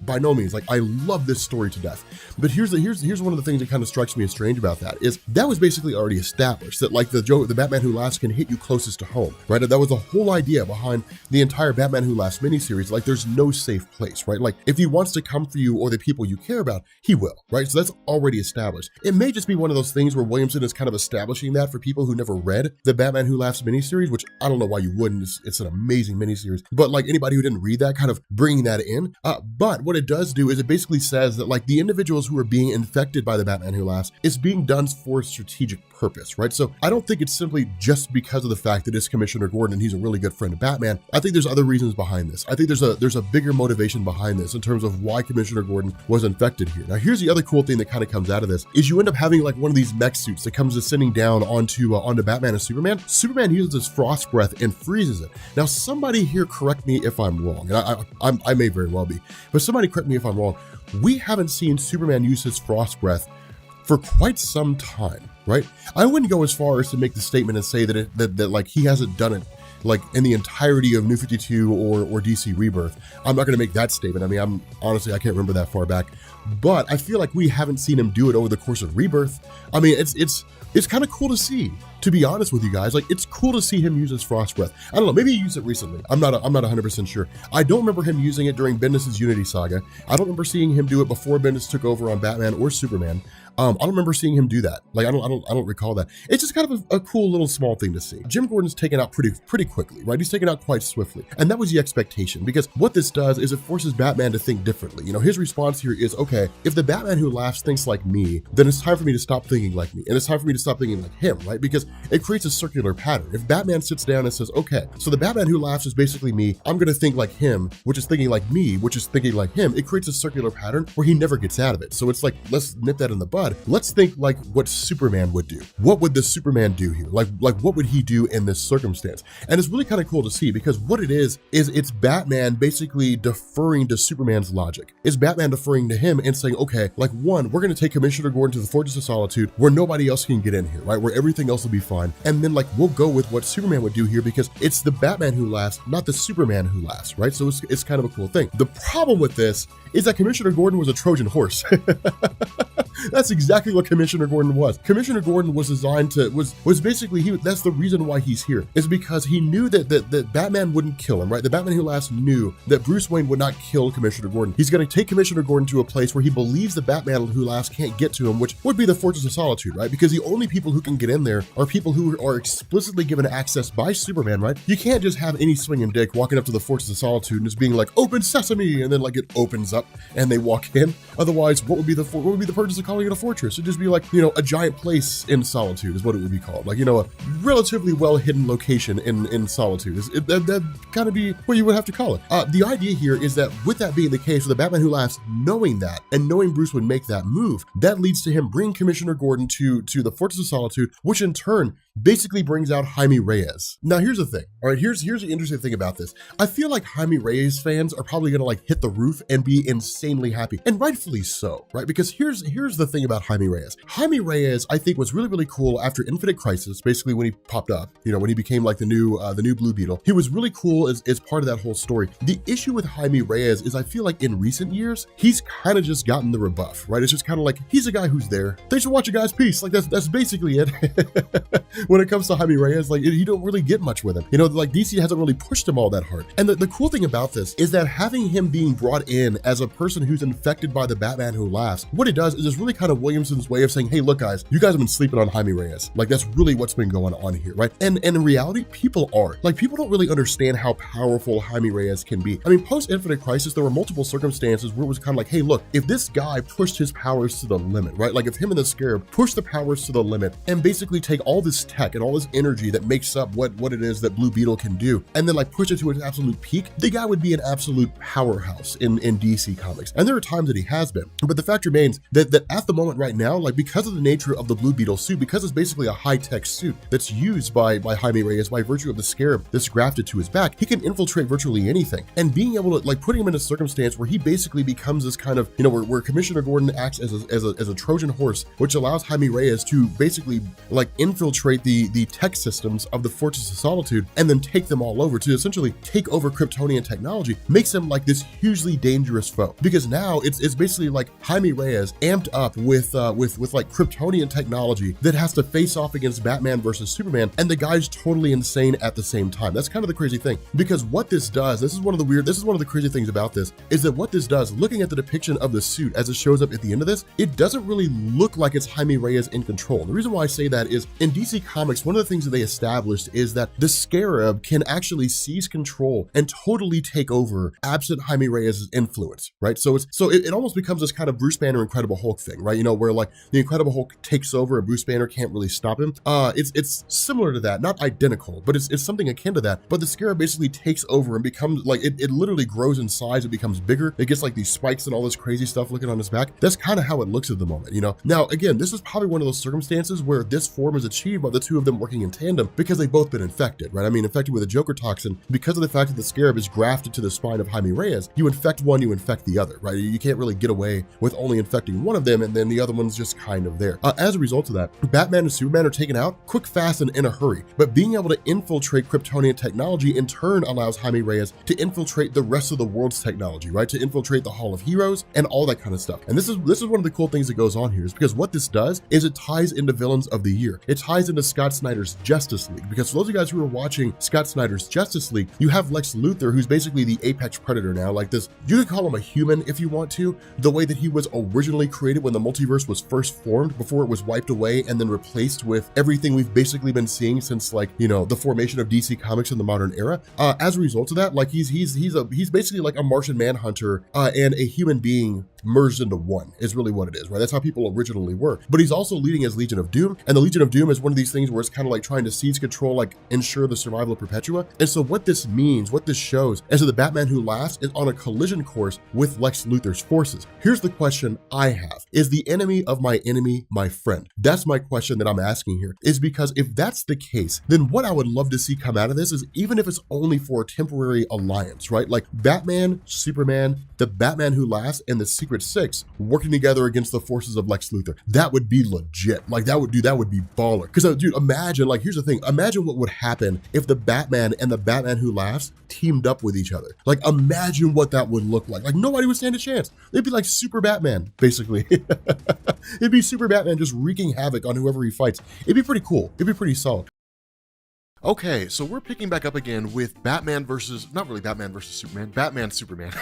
by no means. Like, I love this story to death. But here's one of the things that kind of strikes me as strange about that is that was basically already established, that like the Batman Who Laughs can hit you closest to home, right? That was the whole idea behind the entire Batman Who Laughs miniseries. Like, there's no safe place, right? Like, if he wants to come for you or the people you care about, he will, right? So that's already established. It may just be one of those things where Williamson is kind of establishing that for people who never read the Batman Who Laughs miniseries, which I don't know why you wouldn't. It's an amazing miniseries, but like anybody who didn't read that, kind of bringing that in. But what it does do is it basically says that like the individuals who are being infected by the Batman Who Laughs is being done for a strategic purpose, right? So I don't think it's simply just because of the fact that it's Commissioner Gordon and he's a really good friend of Batman. I think there's other reasons behind this. I think there's a bigger motivation behind this in terms of why Commissioner Gordon was infected here. Now, here's the other cool thing that kind of comes out of this is you end up having like one of these mech suits that comes descending down onto Batman and Superman. Superman uses his frost breath and freezes it. Now, somebody here correct me if I'm wrong, and I may very well be, but somebody correct me if I'm wrong. We haven't seen Superman use his frost breath for quite some time, right? I wouldn't go as far as to make the statement and say that like he hasn't done it like in the entirety of New 52 or DC Rebirth. I'm not going to make that statement. I'm honestly, I can't remember that far back, but I feel like we haven't seen him do it over the course of Rebirth. It's kind of cool to see, to be honest with you guys. Like, it's cool to see him use his frost breath. I don't know, maybe he used it recently. I'm not 100% sure. I don't remember him using it during Bendis' Unity Saga. I don't remember seeing him do it before Bendis took over on Batman or Superman. I don't remember seeing him do that. Like, I don't recall that. It's just kind of a cool little small thing to see. Jim Gordon's taken out pretty quickly, right? He's taken out quite swiftly. And that was the expectation, because what this does is it forces Batman to think differently. You know, his response here is, okay, if the Batman who laughs thinks like me, then it's time for me to stop thinking like me. And it's time for me to stop thinking like him, right? Because it creates a circular pattern. If Batman sits down and says, okay, so the Batman who laughs is basically me, I'm going to think like him, which is thinking like me, which is thinking like him, it creates a circular pattern where he never gets out of it. So it's like, let's nip that in the bud. Let's think like what Superman would do. What would the Superman do here? Like what would he do in this circumstance? And it's really kind of cool to see, because what it is it's Batman basically deferring to Superman's logic. It's Batman deferring to him and saying, okay, like one, we're going to take Commissioner Gordon to the Fortress of Solitude where nobody else can get in here, right? Where everything else will be fine. And then like, we'll go with what Superman would do here, because it's the Batman who laughs, not the Superman who laughs, right? So it's kind of a cool thing. The problem with this is that Commissioner Gordon was a Trojan horse. That's exactly what Commissioner Gordon was. Commissioner Gordon was designed to, was basically, that's the reason why he's here, is because he knew that Batman wouldn't kill him, right? The Batman who laughs knew that Bruce Wayne would not kill Commissioner Gordon. He's going to take Commissioner Gordon to a place where he believes the Batman who laughs can't get to him, which would be the Fortress of Solitude, right? Because the only people who can get in there are people who are explicitly given access by Superman, right? You can't just have any swinging dick walking up to the Fortress of Solitude and just being like, open sesame, and then like it opens up and they walk in. Otherwise, what would be the purpose of calling it a fortress? It'd just be like, you know, a giant place in solitude is what it would be called. Like, you know, a relatively well-hidden location in solitude. That'd kind of be what you would have to call it. The idea here is that with that being the case, with the Batman who laughs knowing that, and knowing Bruce would make that move, that leads to him bringing Commissioner Gordon to the Fortress of Solitude, which in turn basically brings out Jaime Reyes. Now, here's the thing. All right, here's the interesting thing about this. I feel like Jaime Reyes fans are probably gonna like hit the roof and be insanely happy, and rightfully so, right? Because here's the thing about Jaime Reyes. Jaime Reyes, I think, was really, really cool after Infinite Crisis, basically when he popped up, you know, when he became like the new Blue Beetle. He was really cool as part of that whole story. The issue with Jaime Reyes is I feel like in recent years, he's kind of just gotten the rebuff, right? It's just kind of like, he's a guy who's there. Thanks for watching, guys. Peace. Like that's basically it. When it comes to Jaime Reyes, like you don't really get much with him. You know, like DC hasn't really pushed him all that hard. And the cool thing about this is that having him being brought in as a person who's infected by the Batman who laughs, what it does is it's really kind of Williamson's way of saying, hey, look guys, you guys have been sleeping on Jaime Reyes. Like that's really what's been going on here, right? And in reality, people are. Like people don't really understand how powerful Jaime Reyes can be. I mean, post Infinite Crisis, there were multiple circumstances where it was kind of like, hey, look, if this guy pushed his powers to the limit, right? Like if him and the Scarab push the powers to the limit and basically take all this tech and all this energy that makes up what it is that Blue Beetle can do, and then like push it to its absolute peak, the guy would be an absolute powerhouse in DC Comics. And there are times that he has been, but the fact remains that at the moment right now, like because of the nature of the Blue Beetle suit, because it's basically a high-tech suit that's used by Jaime Reyes by virtue of the Scarab that's grafted to his back, he can infiltrate virtually anything. And being able to like putting him in a circumstance where he basically becomes this kind of, you know, where Commissioner Gordon acts as a Trojan horse, which allows Jaime Reyes to basically like infiltrate the tech systems of the Fortress of Solitude and then take them all over, to essentially take over Kryptonian technology, makes him like this hugely dangerous foe. Because now it's basically like Jaime Reyes amped up with like Kryptonian technology that has to face off against Batman versus Superman, and the guy's totally insane at the same time. That's kind of the crazy thing, because what this does, this is one of the crazy things about this, is that what this does, looking at the depiction of the suit as it shows up at the end of this, it doesn't really look like it's Jaime Reyes in control. The reason why I say that is in DC Comics, one of the things that they established is that the Scarab can actually seize control and totally take over absent Jaime Reyes' influence, right? So it almost becomes this kind of Bruce Banner Incredible Hulk thing, right? You know, where like the Incredible Hulk takes over and Bruce Banner can't really stop him. It's similar to that, not identical, but it's something akin to that. But the Scarab basically takes over and becomes like, it literally grows in size, it becomes bigger, it gets like these spikes and all this crazy stuff looking on his back. That's kind of how it looks at the moment, you know? Now, again, this is probably one of those circumstances where this form is achieved by the two of them working in tandem because they've both been infected, right? I mean, infected with a Joker toxin, because of the fact that the Scarab is grafted to the spine of Jaime Reyes, you infect one, you infect the other, right? You can't really get away with only infecting one of them and then the other one's just kind of there. As a result of that, Batman and Superman are taken out quick, fast, and in a hurry. But being able to infiltrate Kryptonian technology in turn allows Jaime Reyes to infiltrate the rest of the world's technology, right? To infiltrate the Hall of Heroes and all that kind of stuff. And this is one of the cool things that goes on here, is because what this does is it ties into villains of the year. It ties into Scott Snyder's Justice League, because for those of you guys who are watching Scott Snyder's Justice League, you have Lex Luthor, who's basically the apex predator now, like this, you could call him a human if you want to, the way that he was originally created when the multiverse was first formed, before it was wiped away and then replaced with everything we've basically been seeing since, like, you know, the formation of DC Comics in the modern era. As a result of that, like, he's basically like a Martian Manhunter and a human being merged into one, is really what it is, right? That's how people originally were. But he's also leading his Legion of Doom, and the Legion of Doom is one of these things where it's kind of like trying to seize control, like ensure the survival of Perpetua. And so what this means, what this shows, is that the Batman Who Laughs is on a collision course with Lex Luthor's forces. Here's the question I have: is the enemy of my enemy my friend? That's my question that I'm asking here, is because if that's the case, then what I would love to see come out of this is, even if it's only for a temporary alliance, right? Like Batman, Superman, the Batman Who Laughs, and the Secret Six working together against the forces of Lex Luthor. That would be legit. Like that would be baller. Because dude, imagine, like, here's the thing. Imagine what would happen if the Batman and the Batman Who Laughs teamed up with each other. Like, imagine what that would look like. Like, nobody would stand a chance. They'd be like Super Batman, basically. It'd be Super Batman just wreaking havoc on whoever he fights. It'd be pretty cool. It'd be pretty solid. Okay, so we're picking back up again with Batman versus, not really Batman versus Superman, Batman, Superman.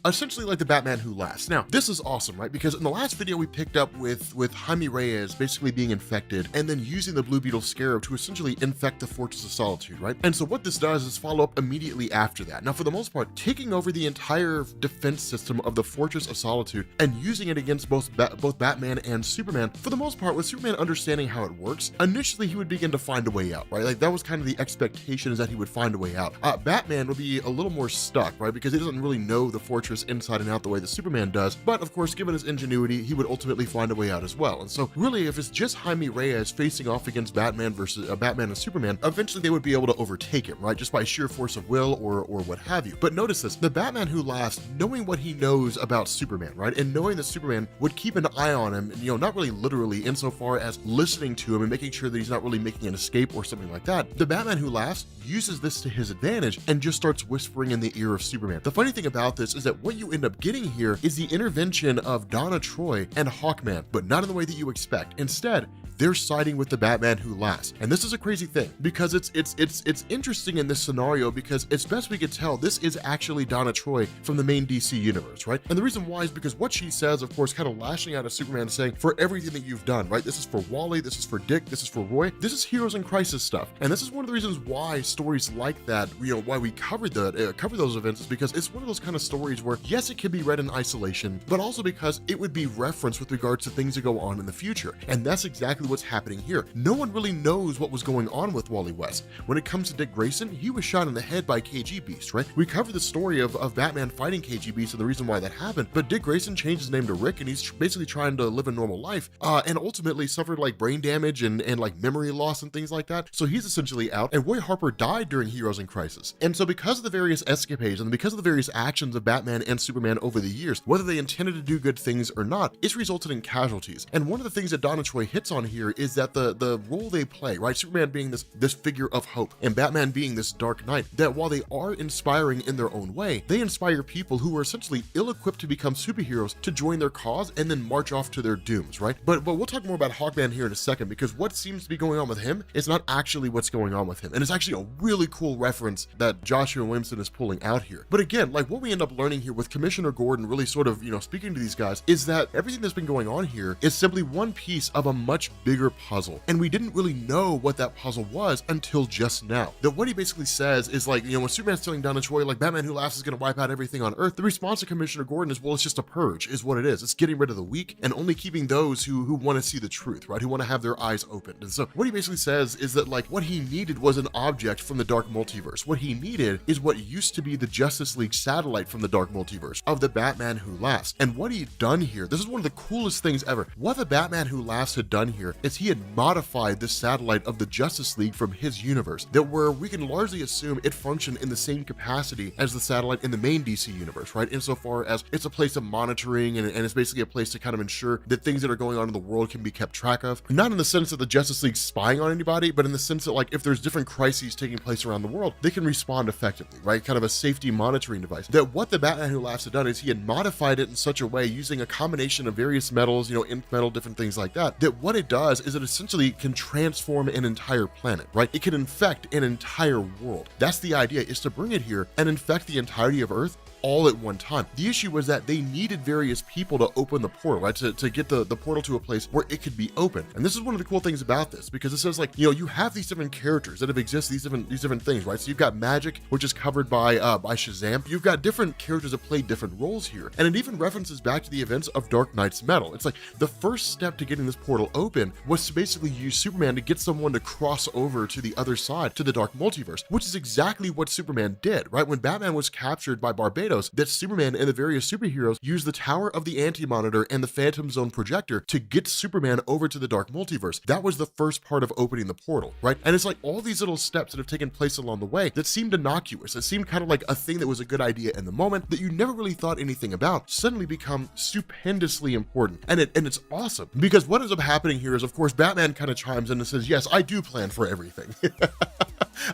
Essentially like the Batman Who Laughs. Now, this is awesome, right? Because in the last video we picked up with Jaime Reyes basically being infected and then using the Blue Beetle Scarab to essentially infect the Fortress of Solitude, right? And so what this does is follow up immediately after that. Now, for the most part, taking over the entire defense system of the Fortress of Solitude and using it against both Batman and Superman, for the most part, with Superman understanding how it works, initially he would begin to find a way out, right? Like that was kind of the expectation, is that he would find a way out. Batman would be a little more stuck, right? Because he doesn't really know the fortress inside and out the way that Superman does, but of course, given his ingenuity, he would ultimately find a way out as well. And so really, if it's just Jaime Reyes facing off against Batman versus Batman and Superman, eventually they would be able to overtake him, right? Just by sheer force of will or what have you. But notice this, the Batman Who Laughs, knowing what he knows about Superman, right? And knowing that Superman would keep an eye on him, you know, not really literally insofar as listening to him and making sure that he's not really making an escape or something like that, the Batman Who Laughs uses this to his advantage and just starts whispering in the ear of Superman. The funny thing about this is that what you end up getting here is the intervention of Donna Troy and Hawkman, but not in the way that you expect. Instead, they're siding with the Batman Who Laughs. And this is a crazy thing, because it's interesting in this scenario, because as best we could tell, this is actually Donna Troy from the main DC universe, right? And the reason why is because what she says, of course, kind of lashing out at Superman, saying, for everything that you've done, right? This is for Wally, this is for Dick, this is for Roy, this is Heroes in Crisis stuff. And this is one of the reasons why stories like that, you know, why we cover those events, is because it's one of those kind of stories where, yes, it can be read in isolation, but also because it would be referenced with regards to things that go on in the future. And that's exactly what's happening here. No one really knows what was going on with Wally West. When it comes to Dick Grayson, he was shot in the head by KG Beast, right? We covered the story of Batman fighting KG Beast and the reason why that happened, but Dick Grayson changed his name to Rick, and he's basically trying to live a normal life, and ultimately suffered like brain damage and like memory loss and things like that. So he's essentially out, and Roy Harper died during Heroes in Crisis. And so because of the various escapades and because of the various actions of Batman and Superman over the years, whether they intended to do good things or not, it's resulted in casualties. And one of the things that Donna Troy hits on here is that the role they play, right? Superman being this figure of hope and Batman being this dark knight, that while they are inspiring in their own way, they inspire people who are essentially ill-equipped to become superheroes to join their cause and then march off to their dooms, right? But we'll talk more about Hawkman here in a second, because what seems to be going on with him is not actually what's going on with him. And it's actually a really cool reference that Joshua Williamson is pulling out here. But again, like what we end up learning here with Commissioner Gordon really sort of, you know, speaking to these guys, is that everything that's been going on here is simply one piece of a much bigger puzzle. And we didn't really know what that puzzle was until just now. That what he basically says is, like, you know, when Superman's telling Donna Troy, like, Batman Who Laughs is going to wipe out everything on Earth, the response to Commissioner Gordon is, well, it's just a purge, is what it is. It's getting rid of the weak and only keeping those who want to see the truth, right? Who want to have their eyes opened. And so what he basically says is that, like, what he needed was an object from the dark multiverse. What he needed is what used to be the Justice League satellite from the dark multiverse of the Batman Who Laughs. And what he'd done here, this is one of the coolest things ever. What the Batman Who Laughs had done here is he had modified the satellite of the Justice League from his universe, that where we can largely assume it functioned in the same capacity as the satellite in the main DC universe, right? Insofar as it's a place of monitoring and it's basically a place to kind of ensure that things that are going on in the world can be kept track of. Not in the sense that the Justice League's spying on anybody, but in the sense that, like, if there's different crises taking place around the world, they can respond effectively, right? Kind of a safety monitoring device. That what the Batman Who Laughs had done is he had modified it in such a way, using a combination of various metals, you know, ink metal, different things like that, that what it does does is it essentially can transform an entire planet, right? It can infect an entire world. That's the idea, is to bring it here and infect the entirety of Earth all at one time. The issue was that they needed various people to open the portal, right? To get the portal to a place where it could be open. And this is one of the cool things about this, because it says, like, you know, you have these different characters that have existed, these different things, right? So you've got magic, which is covered by Shazam. You've got different characters that play different roles here. And it even references back to the events of Dark Knight's Metal. It's like the first step to getting this portal open was to basically use Superman to get someone to cross over to the other side, to the Dark Multiverse, which is exactly what Superman did, right? When Batman was captured by Barbados, that Superman and the various superheroes used the Tower of the Anti-Monitor and the Phantom Zone projector to get Superman over to the Dark Multiverse. That was the first part of opening the portal, right? And it's like all these little steps that have taken place along the way that seemed innocuous, that seemed kind of like a thing that was a good idea in the moment that you never really thought anything about, suddenly become stupendously important. And it's awesome, because what ends up happening here is, of course, Batman kind of chimes in and says, yes, I do plan for everything.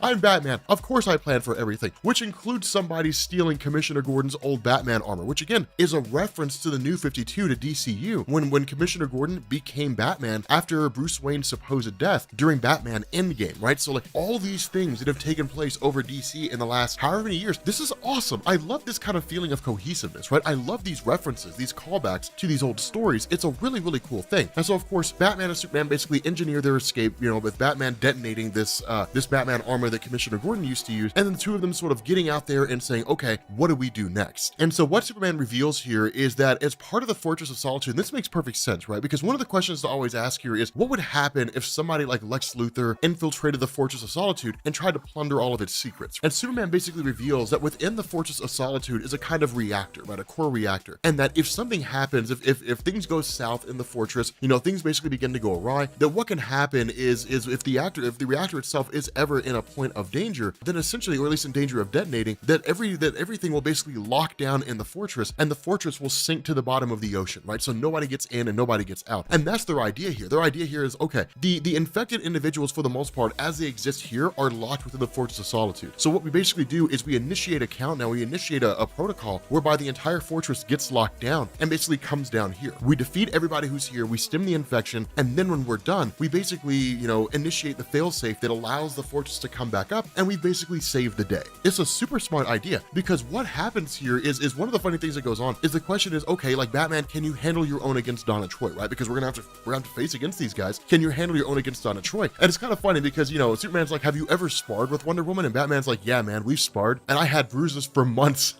I'm Batman. Of course I plan for everything, which includes somebody stealing Commissioner Gordon's old Batman armor, which again is a reference to the New 52 to DCU when Commissioner Gordon became Batman after Bruce Wayne's supposed death during Batman Endgame, right? So like all these things that have taken place over DC in the last however many years, this is awesome. I love this kind of feeling of cohesiveness, right? I love these references, these callbacks to these old stories. It's a really, really cool thing. And so of course, Batman and Superman basically engineer their escape, you know, with Batman detonating this Batman armor that Commissioner Gordon used to use, and then the two of them sort of getting out there and saying, okay, what do we do next? And so what Superman reveals here is that as part of the Fortress of Solitude, and this makes perfect sense, right? Because one of the questions to always ask here is, what would happen if somebody like Lex Luthor infiltrated the Fortress of Solitude and tried to plunder all of its secrets? And Superman basically reveals that within the Fortress of Solitude is a kind of reactor, right? A core reactor. And that if something happens, if things go south in the fortress, you know, things basically begin to go awry, that what can happen is if the reactor itself is ever in a point of danger, then essentially, or at least in danger of detonating, that everything will basically lock down in the fortress, and the fortress will sink to the bottom of the ocean, right? So nobody gets in and nobody gets out. And that's their idea here. Their idea here is, okay, the infected individuals, for the most part, as they exist here, are locked within the Fortress of Solitude. So what we basically do is we initiate a countdown, we initiate a protocol whereby the entire fortress gets locked down and basically comes down here. We defeat everybody who's here, we stem the infection, and then when we're done, we basically, you know, initiate the failsafe that allows the fortress to come back up, and we basically save the day. It's a super smart idea, because what happens here is one of the funny things that goes on is the question is, okay, like Batman, can you handle your own against Donna Troy, right? Because we're gonna have to face against these guys. Can you handle your own against Donna Troy? And it's kind of funny because, you know, Superman's like, have you ever sparred with Wonder Woman? And Batman's like, yeah, man, we've sparred, and I had bruises for months.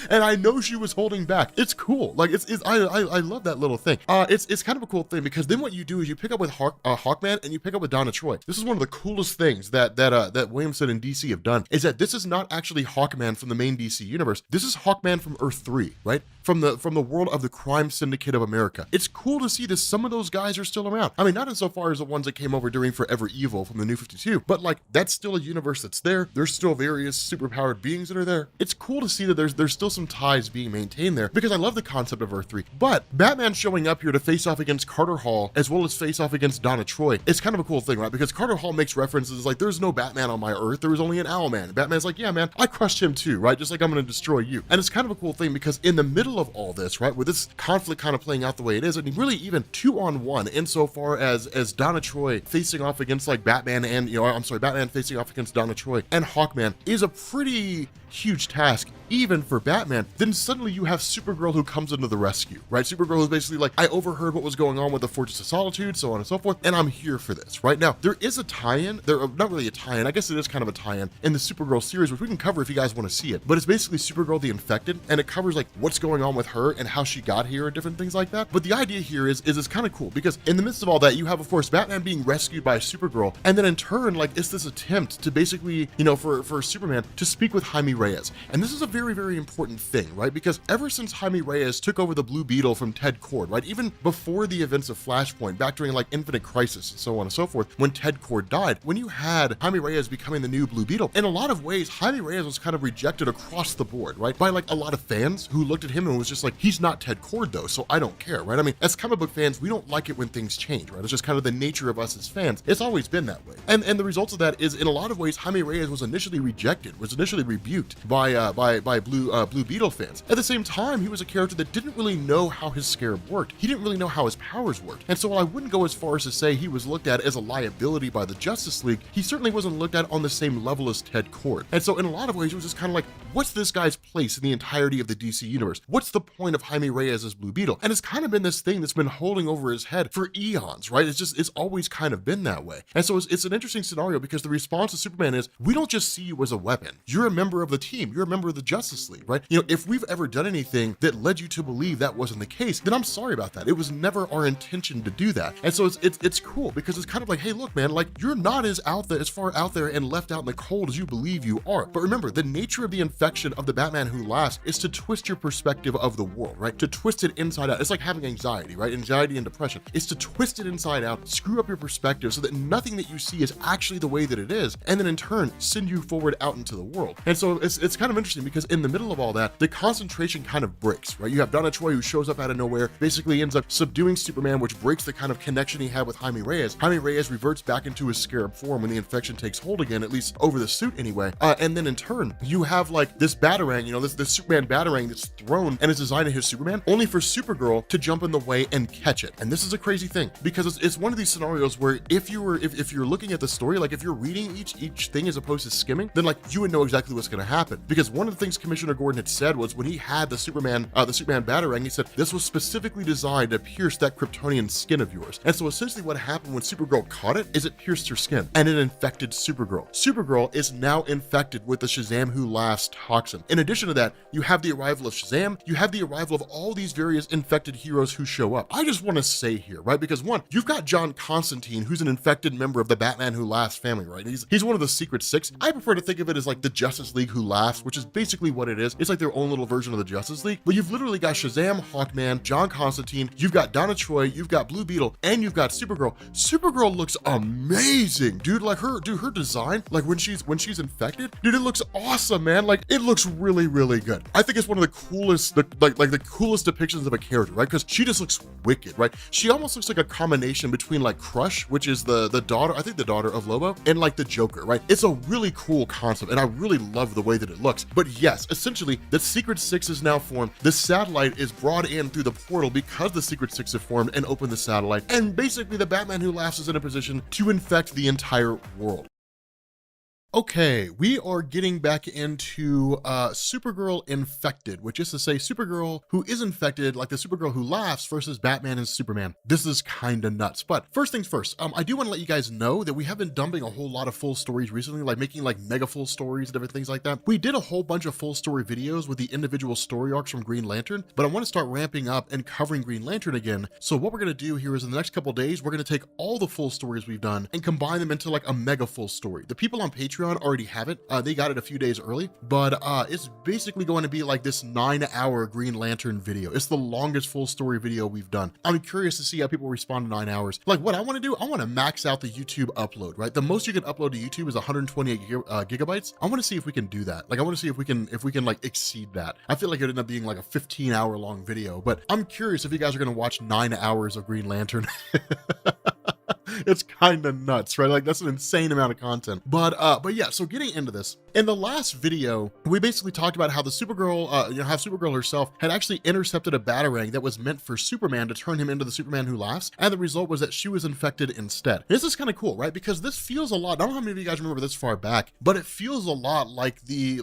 And I know she was holding back. It's cool. Like I love that little thing. It's kind of a cool thing, because then what you do is you pick up with Hawkman and you pick up with Donna Troy. This is one of the coolest things that Williamson and DC have done, is that this is not actually Hawkman from the main DC universe. This is Hawkman from Earth 3, right? From the world of the crime syndicate of America. It's cool to see that some of those guys are still around. I mean, not insofar as the ones that came over during Forever Evil from the New 52, but like that's still a universe that's there. There's still various superpowered beings that are there. It's cool to see that there's still some ties being maintained there, because I love the concept of Earth 3. But Batman showing up here to face off against Carter Hall as well as face off against Donna Troy is kind of a cool thing, right? Because Carter Hall makes references like, there's no Batman on my Earth, there was only an Owlman. And Batman's like, yeah, man, I crushed him too, right? Just like I'm gonna destroy you. And it's kind of a cool thing, because in the middle of all this, right, with this conflict kind of playing out the way it is, and really even 2-on-1 insofar as Donna Troy facing off against like Batman and, Batman facing off against Donna Troy and Hawkman is a pretty huge task, even for Batman. Then suddenly you have Supergirl who comes into the rescue, right? Supergirl is basically like, I overheard what was going on with the Fortress of Solitude, so on and so forth, and I'm here for this, right? Now, there is a tie-in, not really a tie-in, I guess it is kind of a tie-in in the Supergirl series, which we can cover if you guys want to see it, but it's basically Supergirl the Infected, and it covers like what's going on with her and how she got here and different things like that. But the idea here is it's kind of cool, because in the midst of all that, you have, of course, Batman being rescued by Supergirl, and then in turn, like, it's this attempt to basically, for Superman to speak with Jaime Reyes. And this is a very, very important thing, right? Because ever since Jaime Reyes took over the Blue Beetle from Ted Kord, right? Even before the events of Flashpoint, back during like Infinite Crisis and so on and so forth, when Ted Kord died, when you had Jaime Reyes becoming the new Blue Beetle, in a lot of ways, Jaime Reyes was kind of rejected across the board, right? By like a lot of fans who looked at him and was just like, he's not Ted Kord though, so I don't care, right? I mean, as comic book fans, we don't like it when things change, right? It's just kind of the nature of us as fans. It's always been that way. And the results of that is, in a lot of ways, Jaime Reyes was initially rejected, was initially rebuked by by Blue Beetle fans. At the same time, he was a character that didn't really know how his scarab worked. He didn't really know how his powers worked. And so while I wouldn't go as far as to say he was looked at as a liability by the Justice League, he certainly wasn't looked at on the same level as Ted Kord. And so in a lot of ways, it was just kind of like, what's this guy's place in the entirety of the DC universe? What's the point of Jaime Reyes as Blue Beetle? And it's kind of been this thing that's been holding over his head for eons, right? It's always kind of been that way. And so it's an interesting scenario because the response to Superman is, we don't just see you as a weapon. You're a member of the team. You're a member of the Justice League, right? You know, if we've ever done anything that led you to believe that wasn't the case, then I'm sorry about that. It was never our intention to do that. And so it's cool because it's kind of like, hey, look, man, like you're not as far out there and left out in the cold as you believe you are. But remember, the nature of the infection of the Batman Who Laughs is to twist your perspective of the world, right? To twist it inside out. It's like having anxiety, right? Anxiety and depression. It's to twist it inside out, screw up your perspective so that nothing that you see is actually the way that it is, and then in turn send you forward out into the world. And so it's kind of interesting because in the middle of all that, the concentration kind of breaks, right? You have Donna Troy who shows up out of nowhere, basically ends up subduing Superman, which breaks the kind of connection he had with Jaime Reyes. Jaime Reyes reverts back into his scarab form when the infection takes hold again, at least over the suit anyway. And then in turn, you have like this Batarang, you know, this Superman Batarang that's thrown and is designed to hit Superman, only for Supergirl to jump in the way and catch it. And this is a crazy thing because it's one of these scenarios where if you're looking at the story, like if you're reading each thing as opposed to skimming, then like you would know exactly what's going to happen. Because one of the things Commissioner Gordon had said was when he had the Superman Batarang, he said this was specifically designed to pierce that Kryptonian skin of yours. And so essentially what happened when Supergirl caught it is it pierced her skin and it infected Supergirl. Supergirl is now infected with the Shazam Who Laughs toxin. In addition to that, you have the arrival of Shazam, you have the arrival of all these various infected heroes who show up. I just want to say here, right? Because one, you've got John Constantine, who's an infected member of the Batman Who Laughs family, right? He's one of the Secret Six. I prefer to think of it as like the Justice League Who Laughs, which is basically what it is. It's like their own little version of the Justice League. But you've literally got Shazam, Hawkman, John Constantine, you've got Donna Troy, you've got Blue Beetle, and you've got Supergirl. Supergirl looks amazing, dude. Like her design, like when she's infected, dude, it looks awesome, man. Like it looks really, really good. I think it's one of the coolest, the coolest depictions of a character, right? Because she just looks wicked, right? She almost looks like a combination between like Crush, which is the daughter, I think the daughter of Lobo, and like the Joker, right? It's a really cool concept, and I really love the way that it looks. But yes, essentially, the Secret Six is now formed. The satellite is brought in through the portal because the Secret Six have formed and opened the satellite. And basically, the Batman Who Laughs is in a position to infect the entire world. Okay, we are getting back into Supergirl Infected, which is to say Supergirl who is infected, like the Supergirl Who Laughs versus Batman and Superman. This is kind of nuts. But first things first, I do want to let you guys know that we have been dumping a whole lot of full stories recently, like making like mega full stories and different things like that. We did a whole bunch of full story videos with the individual story arcs from Green Lantern, but I want to start ramping up and covering Green Lantern again. So what we're going to do here is in the next couple days, we're going to take all the full stories we've done and combine them into like a mega full story. The people on Patreon already have it. They got it a few days early, but it's basically going to be like this 9-hour Green Lantern video. It's the longest full story video we've done. I'm curious to see how people respond to 9 hours. Like what I want to do, I want to max out the YouTube upload, right? The most you can upload to YouTube is 128 gigabytes. I want to see if we can do that. Like I want to see if we can like exceed that. I feel like it would end up being like a 15-hour long video, but I'm curious if you guys are going to watch 9 hours of Green Lantern. It's kind of nuts, right? Like that's an insane amount of content. But yeah, so getting into this, in the last video, we basically talked about how the Supergirl, how Supergirl herself had actually intercepted a Batarang that was meant for Superman to turn him into the Superman Who Laughs, and the result was that she was infected instead. This is kind of cool, right? Because this feels a lot, I don't know how many of you guys remember this far back, but it feels a lot like the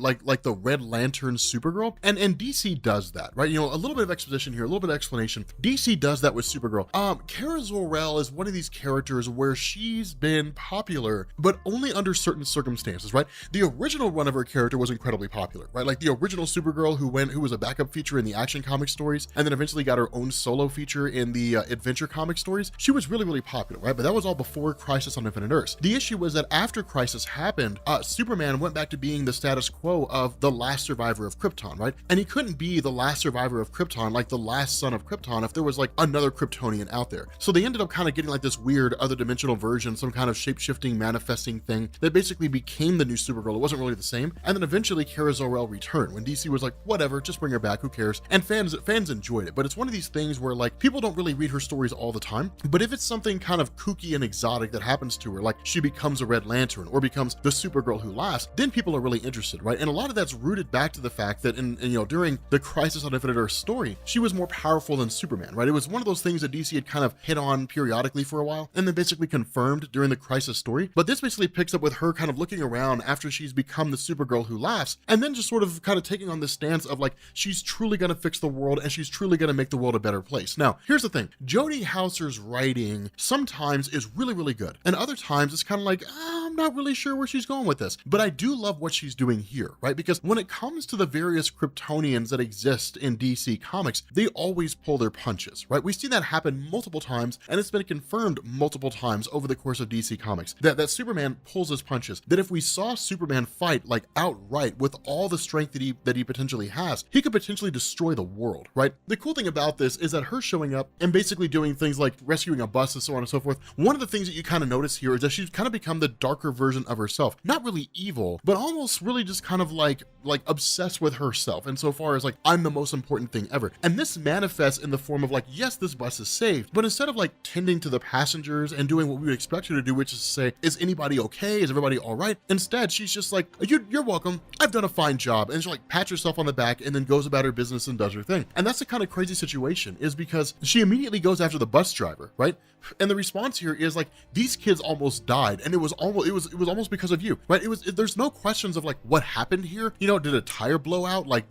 Red Lantern Supergirl, and DC does that, right? You know, a little bit of exposition here, a little bit of explanation. DC does that with Supergirl. Kara Zor-El is one of these characters where she's been popular, but only under certain circumstances, right? The original run of her character was incredibly popular, right? Like the original Supergirl who was a backup feature in the Action comic stories, and then eventually got her own solo feature in the Adventure comic stories. She was really, really popular, right? But that was all before Crisis on Infinite Earths. The issue was that after Crisis happened, Superman went back to being the status quo of the last survivor of Krypton, right? And he couldn't be the last survivor of Krypton, like the last son of Krypton, if there was like another Kryptonian out there. So they ended up kind of getting like this weird other dimensional version, some kind of shape-shifting, manifesting thing that basically became the new Supergirl. It wasn't really the same. And then eventually Kara Zor-El returned when DC was like, whatever, just bring her back, who cares? And fans enjoyed it. But it's one of these things where like people don't really read her stories all the time. But if it's something kind of kooky and exotic that happens to her, like she becomes a Red Lantern or becomes the Supergirl who laughs, then people are really interested, right? And a lot of that's rooted back to the fact that during the Crisis on Infinite Earths story, she was more powerful than Superman, right? It was one of those things that DC had kind of hit on periodically for a while and then basically confirmed during the Crisis story. But this basically picks up with her kind of looking around after she's become the Supergirl who laughs, and then just sort of kind of taking on this stance of like, she's truly going to fix the world and she's truly going to make the world a better place. Now, here's the thing. Jody Houser's writing sometimes is really, really good. And other times it's kind of like, I'm not really sure where she's going with this. But I do love what she's doing here, right? Because when it comes to the various Kryptonians that exist in DC Comics, they always pull their punches, right? We've seen that happen multiple times, and it's been confirmed multiple times over the course of DC Comics that Superman pulls his punches. That if we saw Superman fight like outright with all the strength that he potentially has, he could potentially destroy the world, right? The cool thing about this is that her showing up and basically doing things like rescuing a bus and so on and so forth, one of the things that you kind of notice here is that she's kind of become the darker version of herself. Not really evil, but almost really just kind of like obsessed with herself, and so far as like, I'm the most important thing ever. And this manifests in the form of like, yes, this bus is saved, but instead of like tending to the passengers and doing what we would expect her to do, which is to say, is anybody okay? Is everybody all right? Instead, she's just like, you're welcome. I've done a fine job. And she like pats herself on the back and then goes about her business and does her thing. And that's the kind of crazy situation, is because she immediately goes after the bus driver, right? And the response here is like, these kids almost died, and it was almost because of you, right? There's no questions of like, what happened here? Did a tire blow out? Like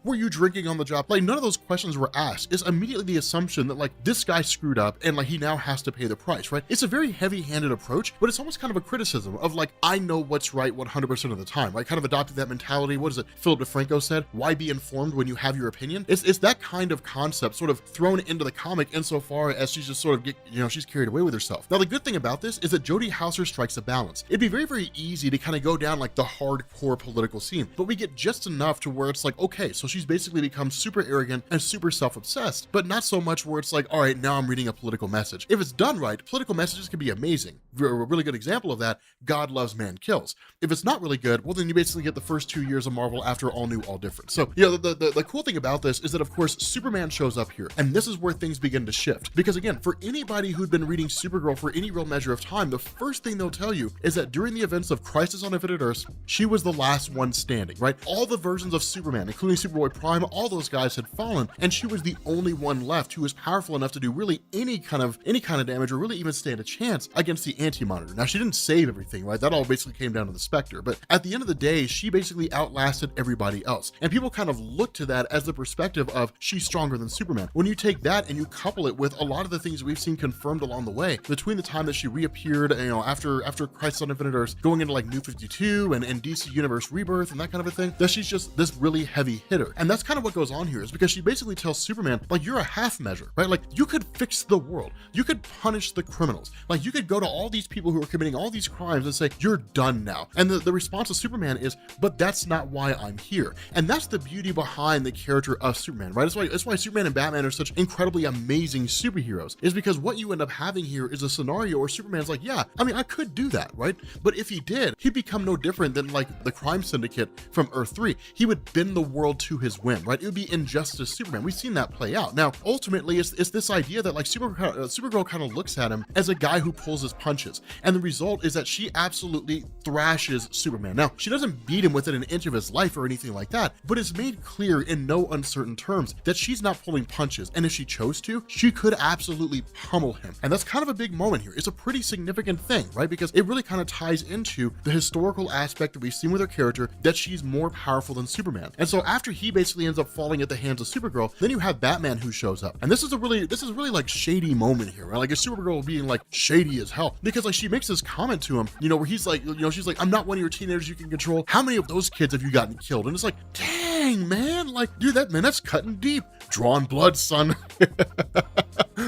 were you drinking on the job? Like, none of those questions were asked. It's immediately the assumption that like, this guy screwed up and like, he now has to pay the price, right? It's a very heavy-handed approach, but it's almost kind of a criticism of like, I know what's right 100% of the time, right? Kind of adopted that mentality. What is it? Philip DeFranco said, why be informed when you have your opinion? It's that kind of concept sort of thrown into the comic insofar as she's just sort of she's carried away with herself. Now, the good thing about this is that Jody Houser strikes a balance. It'd be very, very easy to kind of go down like the hardcore political scene, but we get just enough to where it's like, okay, so she's basically become super arrogant and super self-obsessed, but not so much where it's like, all right, now I'm reading a political message. If it's done right, political messages can be amazing. A really good example of that, God Loves, Man Kills. If it's not really good, well, then you basically get the first 2 years of Marvel after All New, All Different. So, the cool thing about this is that, of course, Superman shows up here, and this is where things begin to shift. Because again, for anybody who'd been reading Supergirl for any real measure of time, the first thing they'll tell you is that during the events of Crisis on Infinite Earths, she was the last one standing, right? All the versions of Superman, including Superboy Prime, all those guys had fallen, and she was the only one left who was powerful enough to do really any kind of damage, or really even stand a chance against the Anti-Monitor. Now, she didn't save everything, right? That all basically came down to the Spectre, but at the end of the day, she basically outlasted everybody else. And people kind of look to that as the perspective of, she's stronger than Superman. When you take that and you couple it with a lot of the things we've seen confirmed along the way, between the time that she reappeared, after Crisis on Infinite Earths, going into like New 52 and DC Universe Rebirth and that kind of a thing, that she's just this really heavy hitter. And that's kind of what goes on here, is because she basically tells Superman, like, you're a half measure, right? Like, you could fix the world. You could punish the criminals. Like, you could go to all these people who are committing all these crimes and say, you're done now. And the response of Superman is, but that's not why I'm here. And that's the beauty behind the character of Superman, right? That's why Superman and Batman are such incredibly amazing superheroes, is because what you end up having here is a scenario where Superman's like, yeah, I mean, I could do that, right? But if he did, he'd become no different than like the crime syndicate from Earth 3. He would bend the world to his whim, right? It would be injustice Superman. We've seen that play out. Now, ultimately, it's this idea that like Supergirl kind of looks at him as a guy who pulls his punches. And the result is that she absolutely thrashes Superman. Now, she doesn't beat him within an inch of his life or anything like that, but it's made clear in no uncertain terms that she's not pulling punches. And if she chose to, she could absolutely pummel him. And that's kind of a big moment here. It's a pretty significant thing, right? Because it really kind of ties into the historical aspect that we've seen with her character, that she's more powerful than Superman. And so after he basically ends up falling at the hands of Supergirl, then you have Batman who shows up. And this is really like shady moment here, right? Like, it's Supergirl being like shady as hell, because like she makes this comment to him, where he's like, she's like, I'm not one of your teenagers you can control. How many of those kids have you gotten killed? And it's like, dang, man, like, dude, that's cutting deep. Drawn blood, son.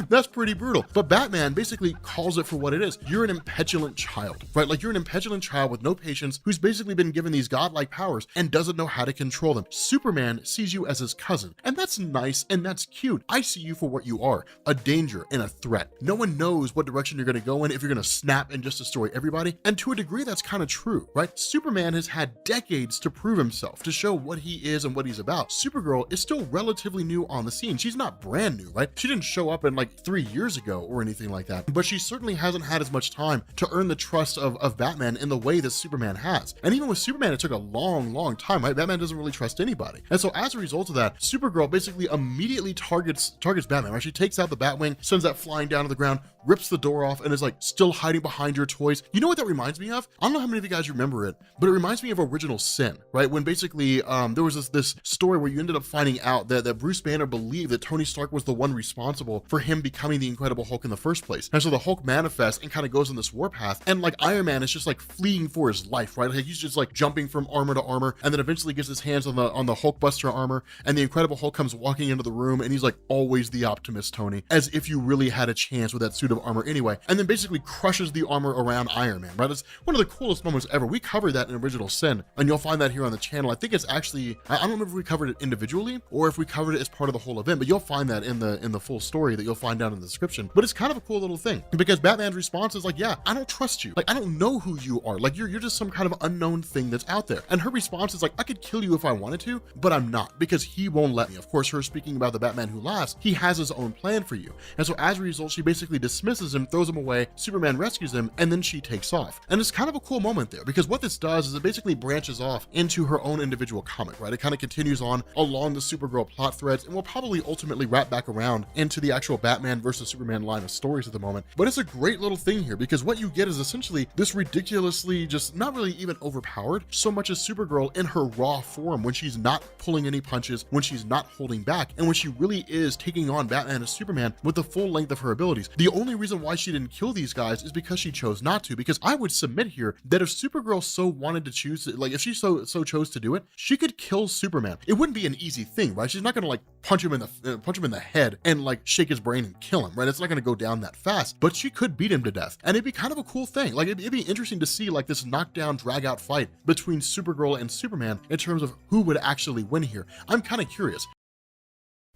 That's pretty brutal. But Batman basically calls it for what it is. You're an impetulant child, right? Like you're an impetulant child with no patience who's basically been given these godlike powers and doesn't know how to control them. Superman sees you as his cousin, and that's nice and that's cute. I see you for what you are, a danger and a threat. No one knows what direction you're going to go in, if you're going to snap and just destroy everybody. And to a degree, that's kind of true, right? Superman has had decades to prove himself, to show what he is and what he's about. Supergirl is still relatively new on the scene. She's not brand new, right? She didn't show up in like 3 years ago or anything like that, but she certainly hasn't had as much time to earn the trust of Batman in the way that Superman has. And even with Superman, it took a long time, right? Batman doesn't really trust anybody. And so as a result of that, Supergirl basically immediately targets Batman, right? She takes out the Batwing, sends that flying down to the ground, rips the door off, and is like still hiding behind your toys. You know what that reminds me of? I don't know how many of you guys remember it, but it reminds me of Original Sin, right? When basically there was this story where you ended up finding out that Bruce Banner believed that Tony Stark was the one responsible for him becoming the Incredible Hulk in the first place. And so the Hulk manifests and kind of goes on this warpath, and like Iron Man is just like fleeing for his life, right? Like he's just like jumping from armor to armor, and then eventually gets his hands on the Hulkbuster armor, and the Incredible Hulk comes walking into the room, and he's like, always the optimist, Tony, as if you really had a chance with that suit of armor anyway, and then basically crushes the armor around Iron Man, right? It's one of the coolest moments ever. We covered that in Original Sin, and you'll find that here on the channel. I think it's actually, I don't remember if we covered it individually or if we covered it as part of the whole event, but you'll find that in the full story that you'll find down in the description. But it's kind of a cool little thing, because Batman's response is like, yeah, I don't trust you. Like, I don't know who you are. Like, you're just some kind of unknown thing that's out there. And her response is like, I could kill you if I wanted to, but I'm not, because he won't let me. Of course, her speaking about the Batman Who Laughs, he has his own plan for you. And so as a result, she basically dismisses him, throws him away, Superman rescues him, and then she takes off. And it's kind of a cool moment there, because what this does is it basically branches off into her own individual comic, right? It kind of continues on along the Supergirl plot threads, and will probably ultimately wrap back around into the actual Batman versus Superman line of stories at the moment. But it's a great little thing here, because what you get is essentially this ridiculously, just not really even overpowered, so much as Supergirl in her raw form, when she's not pulling any punches, when she's not holding back, and when she really is taking on Batman as Superman with the full length of her abilities. The only reason why she didn't kill these guys is because she chose not to, because I would submit here that if Supergirl so wanted to choose it, like if she so chose to do it, she could kill Superman. It wouldn't be an easy thing, right? She's not gonna like punch him in the head and like shake his brain and kill him, right? It's not gonna go down that fast, but she could beat him to death, and it'd be kind of a cool thing. Like it'd be interesting to see like this knockdown, drag out fight between Supergirl and Superman in terms of who would actually win here. I'm kind of curious.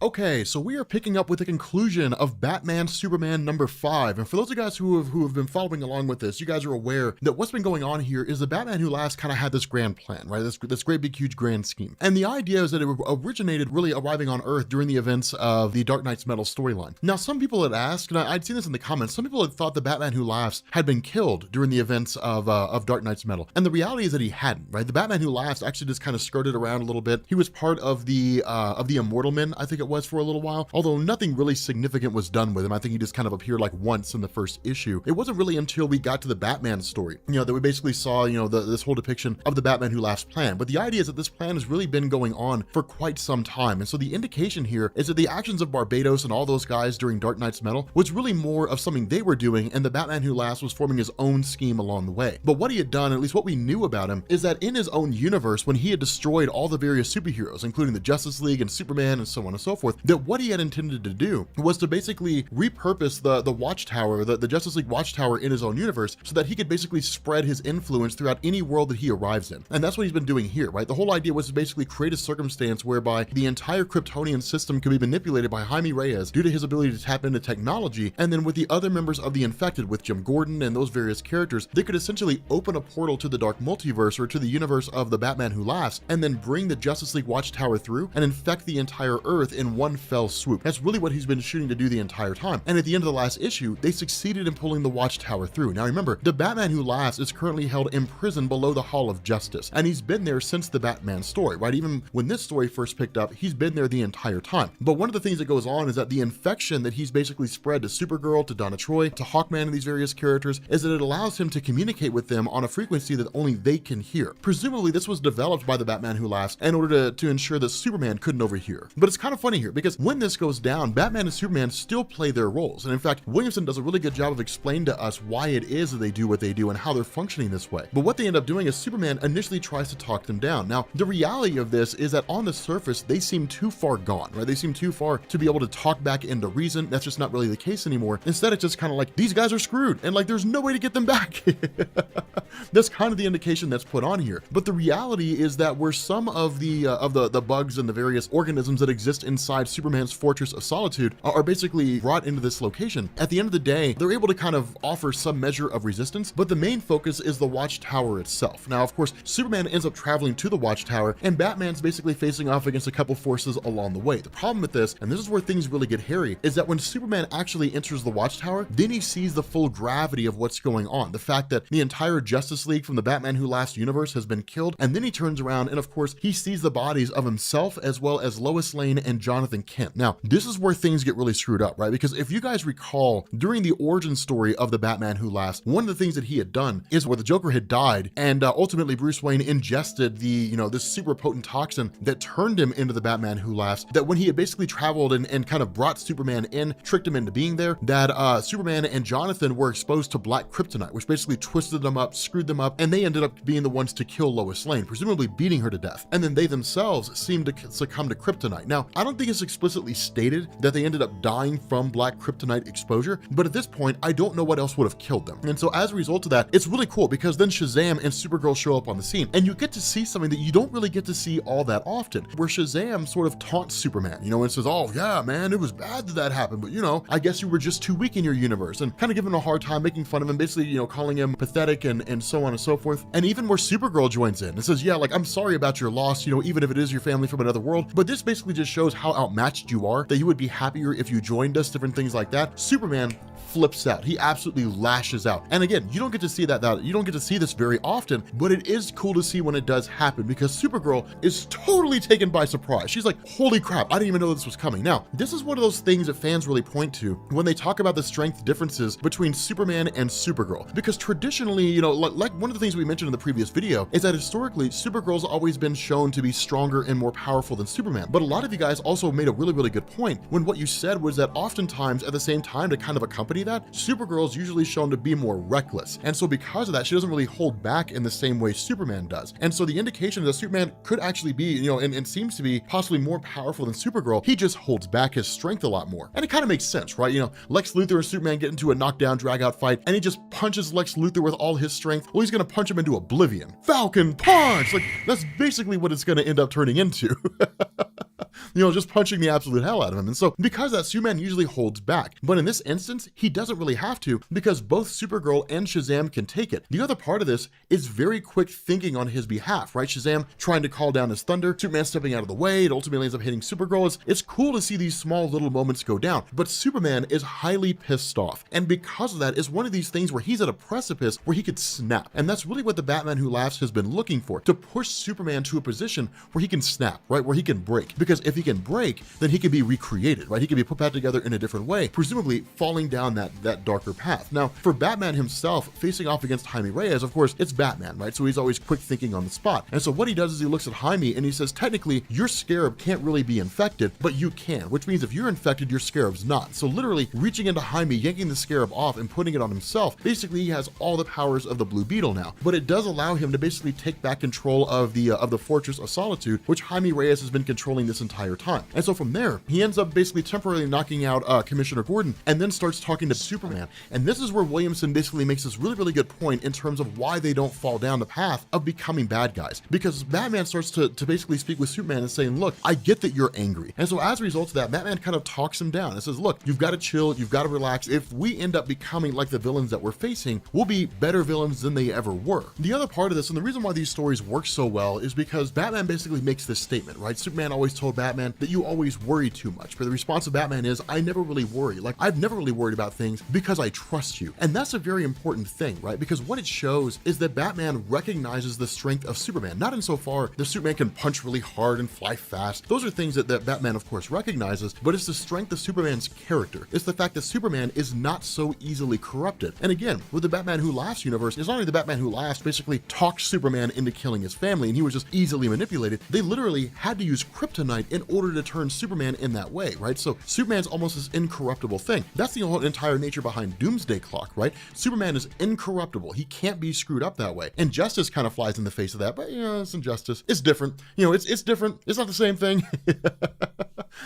Okay, so we are picking up with the conclusion of Batman Superman number 5. And for those of you guys who have been following along with this, you guys are aware that what's been going on here is the Batman Who Laughs kind of had this grand plan, right? This great big huge grand scheme. And the idea is that it originated really arriving on Earth during the events of the Dark Knight's Metal storyline. Now, some people had asked, and I'd seen this in the comments, some people had thought the Batman Who Laughs had been killed during the events of Dark Knight's Metal. And the reality is that he hadn't, right? The Batman Who Laughs actually just kind of skirted around a little bit. He was part of the Immortal Men, I think it was, for a little while, although nothing really significant was done with him. I think he just kind of appeared like once in the first issue. It wasn't really until we got to the Batman story, that we basically saw, this whole depiction of the Batman Who Laughs plan. But the idea is that this plan has really been going on for quite some time. And so the indication here is that the actions of Barbados and all those guys during Dark Knight's Metal was really more of something they were doing, and the Batman Who Laughs was forming his own scheme along the way. But what he had done, at least what we knew about him, is that in his own universe, when he had destroyed all the various superheroes, including the Justice League and Superman and so on and so forth, that what he had intended to do was to basically repurpose the Watchtower, the Justice League Watchtower in his own universe, so that he could basically spread his influence throughout any world that he arrives in. And that's what he's been doing here, right? The whole idea was to basically create a circumstance whereby the entire Kryptonian system could be manipulated by Jaime Reyes due to his ability to tap into technology, and then with the other members of the Infected, with Jim Gordon and those various characters, they could essentially open a portal to the Dark Multiverse, or to the universe of the Batman Who Laughs, and then bring the Justice League Watchtower through and infect the entire Earth in one fell swoop. That's really what he's been shooting to do the entire time. And at the end of the last issue, they succeeded in pulling the Watchtower through. Now remember, the Batman Who Laughs is currently held in prison below the Hall of Justice, and he's been there since the Batman story, right? Even when this story first picked up, he's been there the entire time. But one of the things that goes on is that the infection that he's basically spread to Supergirl, to Donna Troy, to Hawkman, and these various characters, is that it allows him to communicate with them on a frequency that only they can hear. Presumably this was developed by the Batman Who Laughs in order to ensure that Superman couldn't overhear. But it's kind of funny funny here because when this goes down, Batman and Superman still play their roles. And in fact, Williamson does a really good job of explaining to us why it is that they do what they do and how they're functioning this way. But what they end up doing is Superman initially tries to talk them down. Now, the reality of this is that on the surface, they seem too far gone, right? They seem too far to be able to talk back into reason. That's just not really the case anymore. Instead, it's just kind of like, these guys are screwed and like, there's no way to get them back. That's kind of the indication that's put on here. But the reality is that where some of the bugs and the various organisms that exist inside Superman's Fortress of Solitude are basically brought into this location, at the end of the day, they're able to kind of offer some measure of resistance, but the main focus is the Watchtower itself. Now, of course, Superman ends up traveling to the Watchtower, and Batman's basically facing off against a couple forces along the way. The problem with this, and this is where things really get hairy, is that when Superman actually enters the Watchtower, then he sees the full gravity of what's going on. The fact that the entire Justice League from the Batman Who Laughs universe has been killed, and then he turns around and of course he sees the bodies of himself as well as Lois Lane and Jonathan Kent. Now, this is where things get really screwed up, right? Because if you guys recall, during the origin story of the Batman Who Laughs, one of the things that he had done is where the Joker had died, and ultimately Bruce Wayne ingested this super potent toxin that turned him into the Batman Who Laughs, that when he had basically traveled and kind of brought Superman in, tricked him into being there, that Superman and Jonathan were exposed to black kryptonite, which basically twisted them up, screwed them up, and they ended up being the ones to kill Lois Lane, presumably beating her to death. And then they themselves seemed to succumb to kryptonite. Now, I don't think it's explicitly stated that they ended up dying from black kryptonite exposure, but at this point, I don't know what else would have killed them. And so as a result of that, it's really cool because then Shazam and Supergirl show up on the scene, and you get to see something that you don't really get to see all that often, where Shazam sort of taunts Superman, and says, oh yeah, man, it was bad that happened, but I guess you were just too weak in your universe, and kind of giving him a hard time, making fun of him, basically, calling him pathetic and so on and so forth. And even where Supergirl joins in and says, yeah, like, I'm sorry about your loss, even if it is your family from another world, but this basically just shows how outmatched you are, that you would be happier if you joined us, different things like that. Superman flips out. He absolutely lashes out. And again, you don't get to see you don't get to see this very often, but it is cool to see when it does happen because Supergirl is totally taken by surprise. She's like, holy crap, I didn't even know this was coming. Now, this is one of those things that fans really point to when they talk about the strength differences between Superman and Supergirl, because traditionally, like one of the things we mentioned in the previous video is that historically, Supergirl's always been shown to be stronger and more powerful than Superman. But a lot of you guys also made a really, really good point when what you said was that oftentimes at the same time, to kind of accompany that, Supergirl is usually shown to be more reckless. And so because of that, she doesn't really hold back in the same way Superman does. And so the indication that Superman could actually be, and seems to be possibly more powerful than Supergirl, he just holds back his strength a lot more. And it kind of makes sense, right? Lex Luthor and Superman get into a knockdown, drag out fight, and he just punches Lex Luthor with all his strength. Well, he's going to punch him into oblivion. Falcon punch! Like, that's basically what it's going to end up turning into. Just punching the absolute hell out of him. And so because that, Superman usually holds back. But in this instance, he doesn't really have to because both Supergirl and Shazam can take it. The other part of this is very quick thinking on his behalf, right? Shazam trying to call down his thunder, Superman stepping out of the way, it ultimately ends up hitting Supergirl. It's cool to see these small little moments go down, but Superman is highly pissed off. And because of that, it's one of these things where he's at a precipice where he could snap. And that's really what the Batman Who Laughs has been looking for, to push Superman to a position where he can snap, right? Where he can break. Because if he can break, then he can be recreated, right? He can be put back together in a different way, presumably falling down that darker path. Now, for Batman himself, facing off against Jaime Reyes, of course, it's Batman, right? So he's always quick thinking on the spot. And so what he does is he looks at Jaime and he says, technically, your scarab can't really be infected, but you can, which means if you're infected, your scarab's not. So literally reaching into Jaime, yanking the scarab off and putting it on himself, basically he has all the powers of the Blue Beetle now. But it does allow him to basically take back control of the Fortress of Solitude, which Jaime Reyes has been controlling this entire time. And so from there, he ends up basically temporarily knocking out Commissioner Gordon and then starts talking to Superman. And this is where Williamson basically makes this really, really good point in terms of why they don't fall down the path of becoming bad guys. Because Batman starts to basically speak with Superman and saying, look, I get that you're angry. And so as a result of that, Batman kind of talks him down and says, look, you've got to chill, you've got to relax. If we end up becoming like the villains that we're facing, we'll be better villains than they ever were. The other part of this, and the reason why these stories work so well, is because Batman basically makes this statement, right? Superman always told Batman that you always worry too much. But the response of Batman is, I never really worry. Like, I've never really worried about things because I trust you. And that's a very important thing, right? Because what it shows is that Batman recognizes the strength of Superman, not insofar that Superman can punch really hard and fly fast. Those are things that Batman, of course, recognizes, but it's the strength of Superman's character. It's the fact that Superman is not so easily corrupted. And again, with the Batman Who Laughs universe, it's not only the Batman Who Laughs basically talked Superman into killing his family and he was just easily manipulated. They literally had to use kryptonite in order to turn Superman in that way, right? So Superman's almost this incorruptible thing. That's the whole entire nature behind Doomsday Clock, right? Superman is incorruptible. He can't be screwed up that way. And Justice kind of flies in the face of that, but it's Injustice. It's different. It's different. It's not the same thing.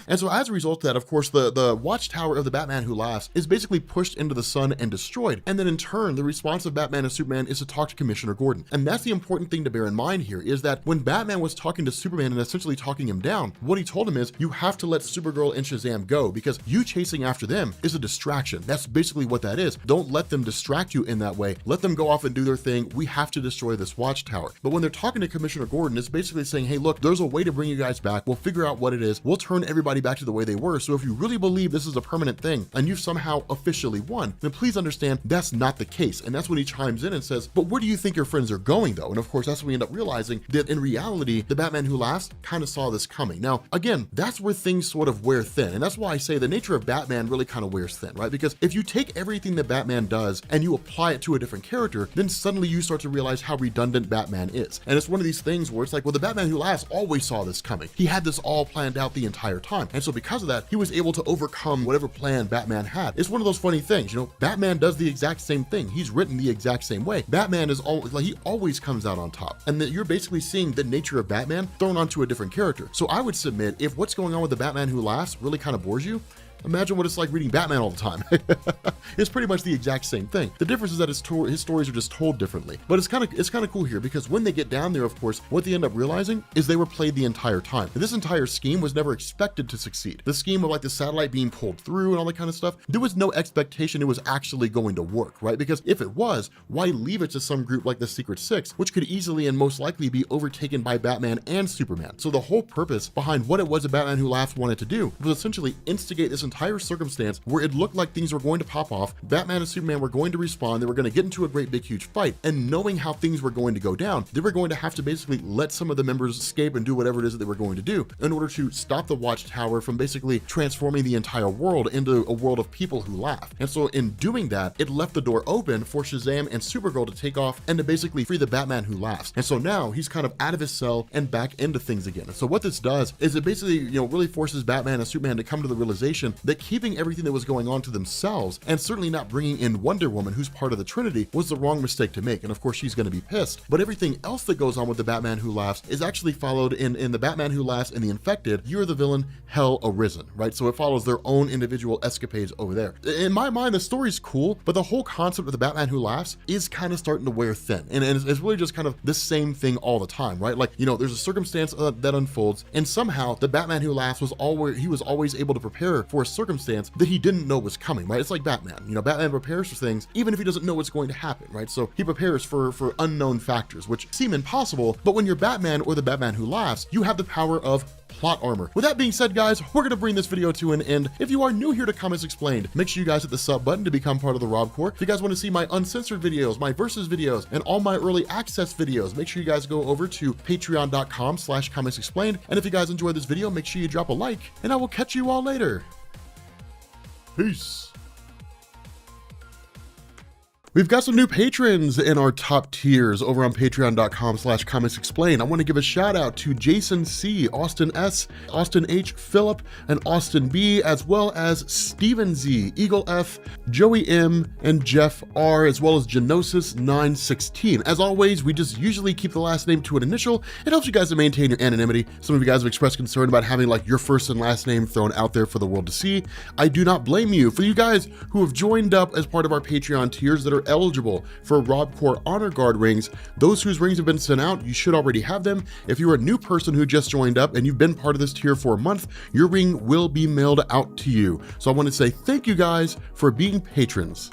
And so as a result of that, of course, the watchtower of the Batman Who Laughs is basically pushed into the sun and destroyed. And then in turn, the response of Batman and Superman is to talk to Commissioner Gordon. And that's the important thing to bear in mind here, is that when Batman was talking to Superman and essentially talking him down, what he told him is, you have to let Supergirl and Shazam go, because you chasing after them is a distraction. That's basically what that is. Don't let them distract you in that way. Let them go off and do their thing. We have to destroy this watchtower. But when they're talking to Commissioner Gordon, it's basically saying, hey, look, there's a way to bring you guys back. We'll figure out what it is. We'll turn everybody back to the way they were. So if you really believe this is a permanent thing and you've somehow officially won, then please understand that's not the case. And that's when he chimes in and says, but where do you think your friends are going though? And of course, that's when we end up realizing that in reality, the Batman Who Laughs kind of saw this coming. Now, again, that's where things sort of wear thin. And that's why I say the nature of Batman really kind of wears thin, right? Because if you take everything that Batman does and you apply it to a different character, then suddenly you start to realize how redundant Batman is. And it's one of these things where it's like, well, the Batman Who Laughs always saw this coming. He had this all planned out the entire time. And so because of that, he was able to overcome whatever plan Batman had. It's one of those funny things, Batman does the exact same thing. He's written the exact same way. Batman is always like, he always comes out on top. And that you're basically seeing the nature of Batman thrown onto a different character. So I would submit, if what's going on with the Batman Who Laughs really kind of bores you, imagine what it's like reading Batman all the time. It's pretty much the exact same thing. The difference is that his stories are just told differently. But it's kind of cool here, because when they get down there, of course, what they end up realizing is they were played the entire time. And this entire scheme was never expected to succeed. The scheme of like the satellite being pulled through and all that kind of stuff, there was no expectation it was actually going to work, right? Because if it was, why leave it to some group like the Secret Six, which could easily and most likely be overtaken by Batman and Superman? So the whole purpose behind what it was that Batman Who Laughs wanted to do was essentially instigate this entire circumstance where it looked like things were going to pop off, Batman and Superman were going to respond, they were going to get into a great big huge fight, and knowing how things were going to go down, they were going to have to basically let some of the members escape and do whatever it is that they were going to do in order to stop the watchtower from basically transforming the entire world into a world of people who laugh. And so in doing that, it left the door open for Shazam and Supergirl to take off and to basically free the Batman Who Laughs. And so now he's kind of out of his cell and back into things again. And so what this does is it basically, really forces Batman and Superman to come to the realization that keeping everything that was going on to themselves, and certainly not bringing in Wonder Woman, who's part of the Trinity, was the wrong mistake to make. And of course, she's going to be pissed. But everything else that goes on with the Batman Who Laughs is actually followed in the Batman Who Laughs and the Infected, You're the Villain, Hell Arisen, right? So it follows their own individual escapades over there. In my mind, the story's cool, but the whole concept of the Batman Who Laughs is kind of starting to wear thin. And it's really just kind of the same thing all the time, right? Like, there's a circumstance that unfolds, and somehow the Batman Who Laughs was always able to prepare for a circumstance that he didn't know was coming, right? It's like Batman. Batman prepares for things even if he doesn't know what's going to happen, right? So he prepares for unknown factors, which seem impossible, but when you're Batman or the Batman Who Laughs, you have the power of plot armor. With that being said, guys, we're going to bring this video to an end. If you are new here to Comics Explained, make sure you guys hit the sub button to become part of the Rob Corps. If you guys want to see my uncensored videos, my versus videos, and all my early access videos, make sure you guys go over to patreon.com/Comics Explained. And if you guys enjoyed this video, make sure you drop a like, and I will catch you all later. Peace. We've got some new patrons in our top tiers over on patreon.com/Comics Explained. I want to give a shout out to Jason C, Austin S, Austin H, Philip, and Austin B, as well as Steven Z, Eagle F, Joey M, and Jeff R, as well as Genosis 916. As always, we just usually keep the last name to an initial. It helps you guys to maintain your anonymity. Some of you guys have expressed concern about having like your first and last name thrown out there for the world to see. I do not blame you. For you guys who have joined up as part of our Patreon tiers that are eligible for Rob Corps Honor Guard rings, those whose rings have been sent out, you should already have them. If you're a new person who just joined up and you've been part of this tier for a month, your ring will be mailed out to you. So I want to say thank you guys for being patrons.